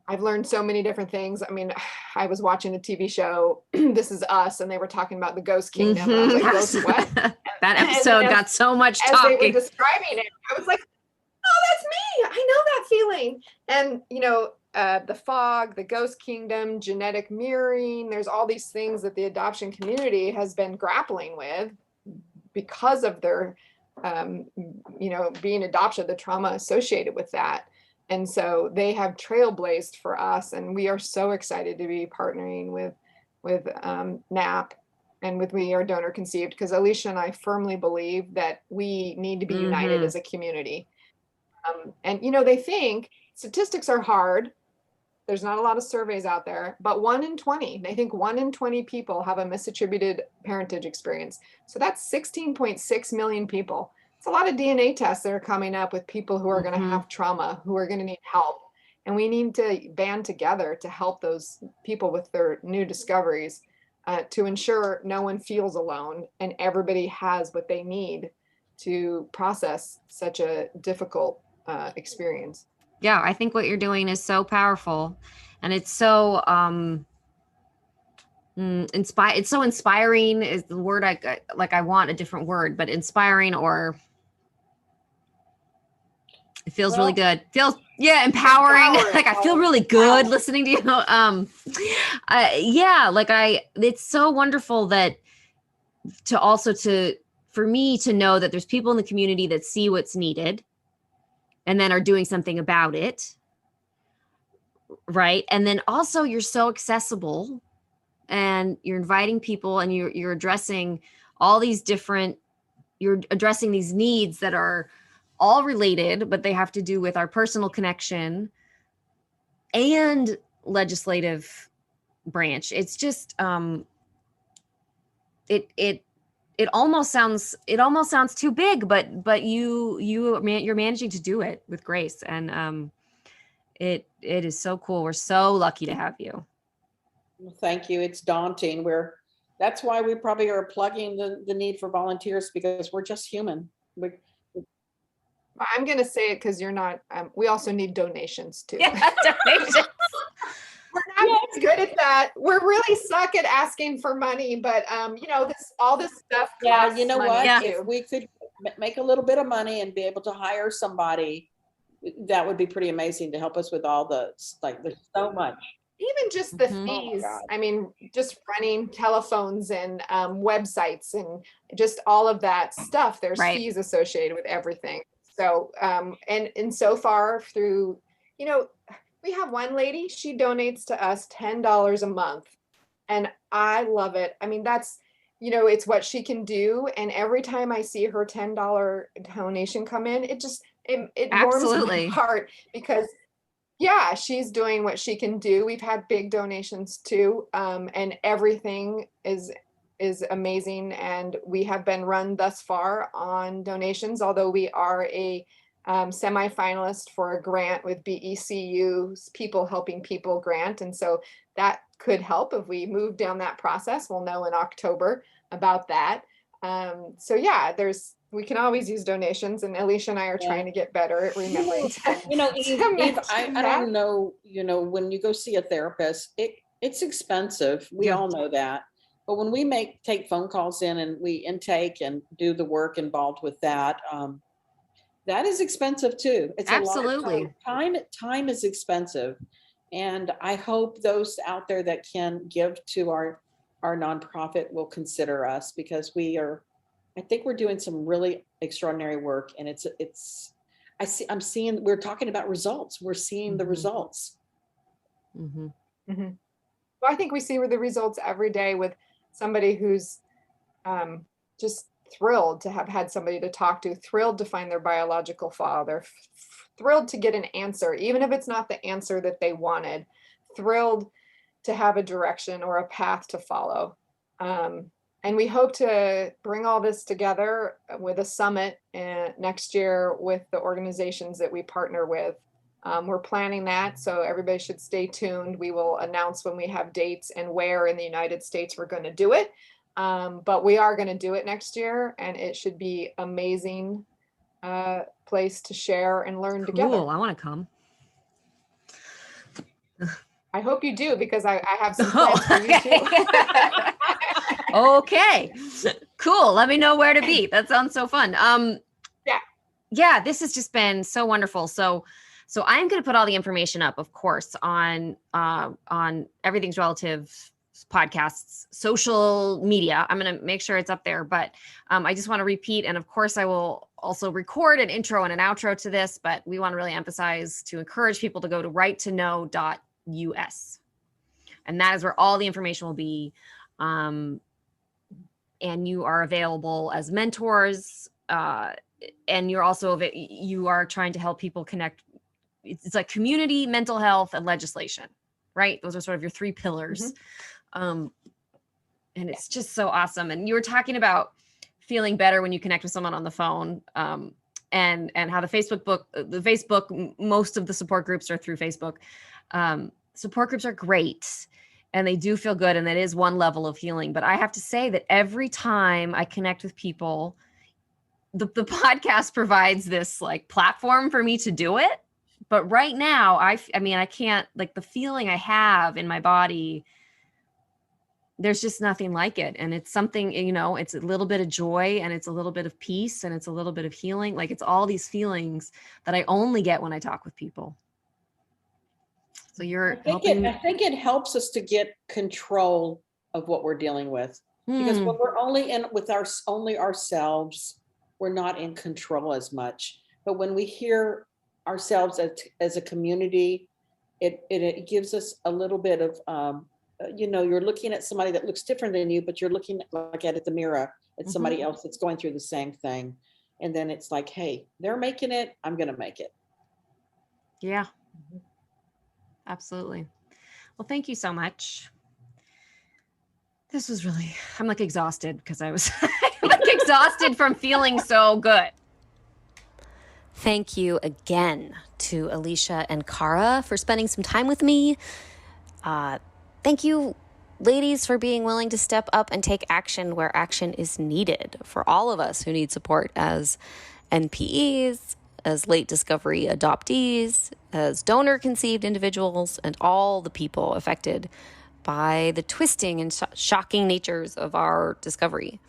Speaker 3: I've learned so many different things. I mean, I was watching a TV show, This Is Us, and they were talking about the ghost kingdom. And I was like, ghost what?
Speaker 1: That episode got so much
Speaker 3: as
Speaker 1: talking.
Speaker 3: They were describing it, I was like, oh, that's me. I know that feeling. And, you know, the fog, the ghost kingdom, genetic mirroring, there's all these things that the adoption community has been grappling with because of their, you know, being adopted, the trauma associated with that. And so they have trailblazed for us, and we are so excited to be partnering with NAP and with We Are Donor Conceived, because Alesia and I firmly believe that we need to be united as a community. And, you know, they think statistics are hard. There's not a lot of surveys out there, but 1 in 20, they think 1 in 20 people have a misattributed parentage experience. So that's 16.6 million people. It's a lot of DNA tests that are coming up with people who are going to have trauma, who are going to need help. And we need to band together to help those people with their new discoveries to ensure no one feels alone and everybody has what they need to process such a difficult experience.
Speaker 1: Yeah, I think what you're doing is so powerful, and it's so it's so inspiring is the word I want a different word, but inspiring, or it feels really good. Empowering. Like I feel really good listening to you. It's so wonderful that for me to know that there's people in the community that see what's needed and then are doing something about it. Right. And then also you're so accessible and you're inviting people, and you're addressing all these you're addressing these needs that are all related, but they have to do with our personal connection and legislative branch. It's just, it almost sounds too big, but you're managing to do it with grace. And, it is so cool. We're so lucky to have you.
Speaker 2: Well, thank you. It's daunting. That's why we probably are plugging the need for volunteers, because we're just human.
Speaker 3: I'm going to say it because you're not, we also need donations too.
Speaker 1: Yeah, donations.
Speaker 3: We're not good at that. We're really suck at asking for money, but you know, all this stuff.
Speaker 2: Yeah, you know what?
Speaker 3: Yeah.
Speaker 2: If we could make a little bit of money and be able to hire somebody, that would be pretty amazing to help us with all there's so much.
Speaker 3: Even just the fees. I mean, just running telephones and websites and just all of that stuff. There's fees associated with everything. So, and so far through, you know, we have one lady, she donates to us $10 a month, and I love it. I mean, that's, you know, it's what she can do. And every time I see her $10 donation come in, it warms my heart, because yeah, she's doing what she can do. We've had big donations too. And everything is amazing. And we have been run thus far on donations, although we are a semi-finalist for a grant with BECU's People Helping People grant. And so that could help if we move down that process. We'll know in October about that. So yeah, we can always use donations, and Alesia and I are trying to get better at remembering to,
Speaker 2: Eve, I
Speaker 3: that.
Speaker 2: don't know, when you go see a therapist, it's expensive. We all know that. But when we take phone calls in and we intake and do the work involved with that, that is expensive too. It's
Speaker 1: Absolutely.
Speaker 2: a lot of time is expensive. And I hope those out there that can give to our nonprofit will consider us, because I think we're doing some really extraordinary work, and we're talking about results. We're seeing the results.
Speaker 3: Mm-hmm. Mm-hmm. Well, I think we see the results every day with somebody who's just thrilled to have had somebody to talk to, thrilled to find their biological father, thrilled to get an answer, even if it's not the answer that they wanted, thrilled to have a direction or a path to follow. And we hope to bring all this together with a summit next year with the organizations that we partner with. We're planning that, so everybody should stay tuned. We will announce when we have dates and where in the United States we're going to do it. But we are going to do it next year, and it should be amazing place to share and learn together.
Speaker 1: Cool. I want to come.
Speaker 3: I hope you do, because I have some plans for you too.
Speaker 1: Okay, cool. Let me know where to be. That sounds so fun. Yeah, this has just been so wonderful. So I'm going to put all the information up, of course, on Everything's Relative podcasts, social media. I'm going to make sure it's up there, but I just want to repeat. And of course I will also record an intro and an outro to this, but we want to really emphasize to encourage people to go to righttoknow.us. And that is where all the information will be. And you are available as mentors. And you are trying to help people connect. It's like community, mental health, and legislation, right? Those are sort of your three pillars. And it's just so awesome. And you were talking about feeling better when you connect with someone on the phone, and how the Facebook, most of the support groups are through Facebook. Support groups are great, and they do feel good. And that is one level of healing. But I have to say that every time I connect with people, the podcast provides this like platform for me to do it. But right now, I can't, like, the feeling I have in my body, there's just nothing like it. And it's something, it's a little bit of joy, and it's a little bit of peace, and it's a little bit of healing. Like, it's all these feelings that I only get when I talk with people. So I
Speaker 2: think it helps us to get control of what we're dealing with, because when we're only with only ourselves, we're not in control as much. But when we hear ourselves as a community, it gives us a little bit of, you're looking at somebody that looks different than you, but you're looking at the mirror at somebody else that's going through the same thing. And then it's like, hey, they're making it, I'm going to make it.
Speaker 1: Yeah, absolutely. Well, thank you so much. This was really, I'm like exhausted because I was exhausted from feeling so good. Thank you again to Alesia and Kara for spending some time with me. Thank you, ladies, for being willing to step up and take action where action is needed for all of us who need support as NPEs, as late discovery adoptees, as donor-conceived individuals, and all the people affected by the twisting and shocking natures of our discovery.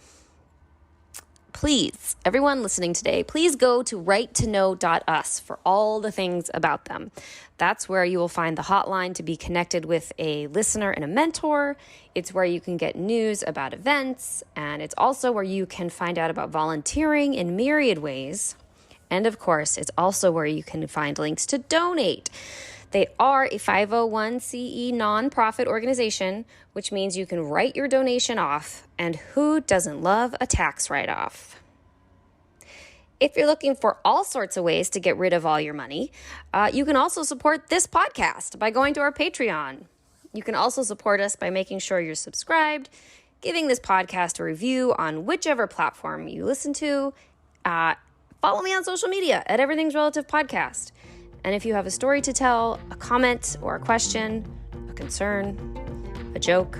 Speaker 1: Please, everyone listening today, please go to righttoknow.us for all the things about them. That's where you will find the hotline to be connected with a listener and a mentor. It's where you can get news about events, and it's also where you can find out about volunteering in myriad ways. And of course, it's also where you can find links to donate. They are a 501c nonprofit organization, which means you can write your donation off, and who doesn't love a tax write-off? If you're looking for all sorts of ways to get rid of all your money, you can also support this podcast by going to our Patreon. You can also support us by making sure you're subscribed, giving this podcast a review on whichever platform you listen to. Follow me on social media at Everything's Relative Podcast. And if you have a story to tell, a comment or a question, a concern, a joke,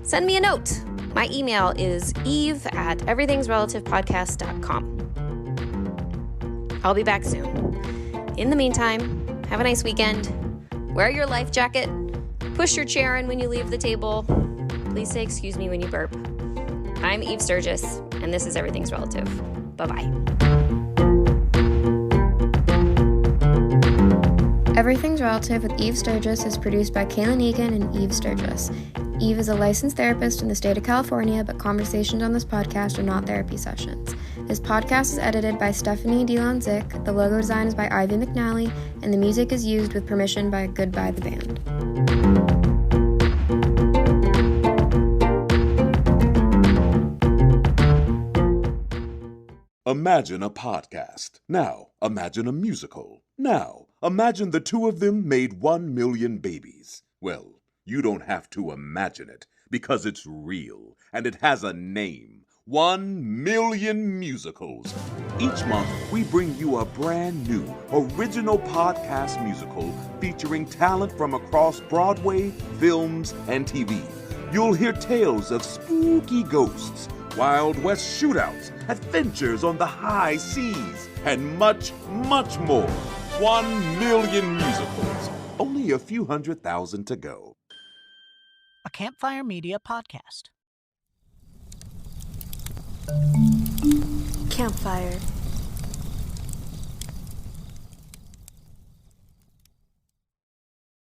Speaker 1: send me a note. My email is eve@everythingsrelativepodcast.com. I'll be back soon. In the meantime, have a nice weekend. Wear your life jacket. Push your chair in when you leave the table. Please say excuse me when you burp. I'm Eve Sturgis, and this is Everything's Relative. Bye-bye.
Speaker 4: Everything's Relative with Eve Sturgis is produced by Kaylin Egan and Eve Sturgis. Eve is a licensed therapist in the state of California, but conversations on this podcast are not therapy sessions. This podcast is edited by Stephanie DeLon-Zick, the logo design is by Ivy McNally, and the music is used with permission by Goodbye the Band.
Speaker 5: Imagine a podcast. Now, imagine a musical. Now, imagine the two of them made 1 million babies. Well, you don't have to imagine it, because it's real, and it has a name. 1 million musicals. Each month, we bring you a brand new, original podcast musical featuring talent from across Broadway, films, and TV. You'll hear tales of spooky ghosts, Wild West shootouts, adventures on the high seas, and much, much more. 1 million musicals. Only a few 100,000 to go.
Speaker 6: A Campfire Media podcast.
Speaker 4: Campfire.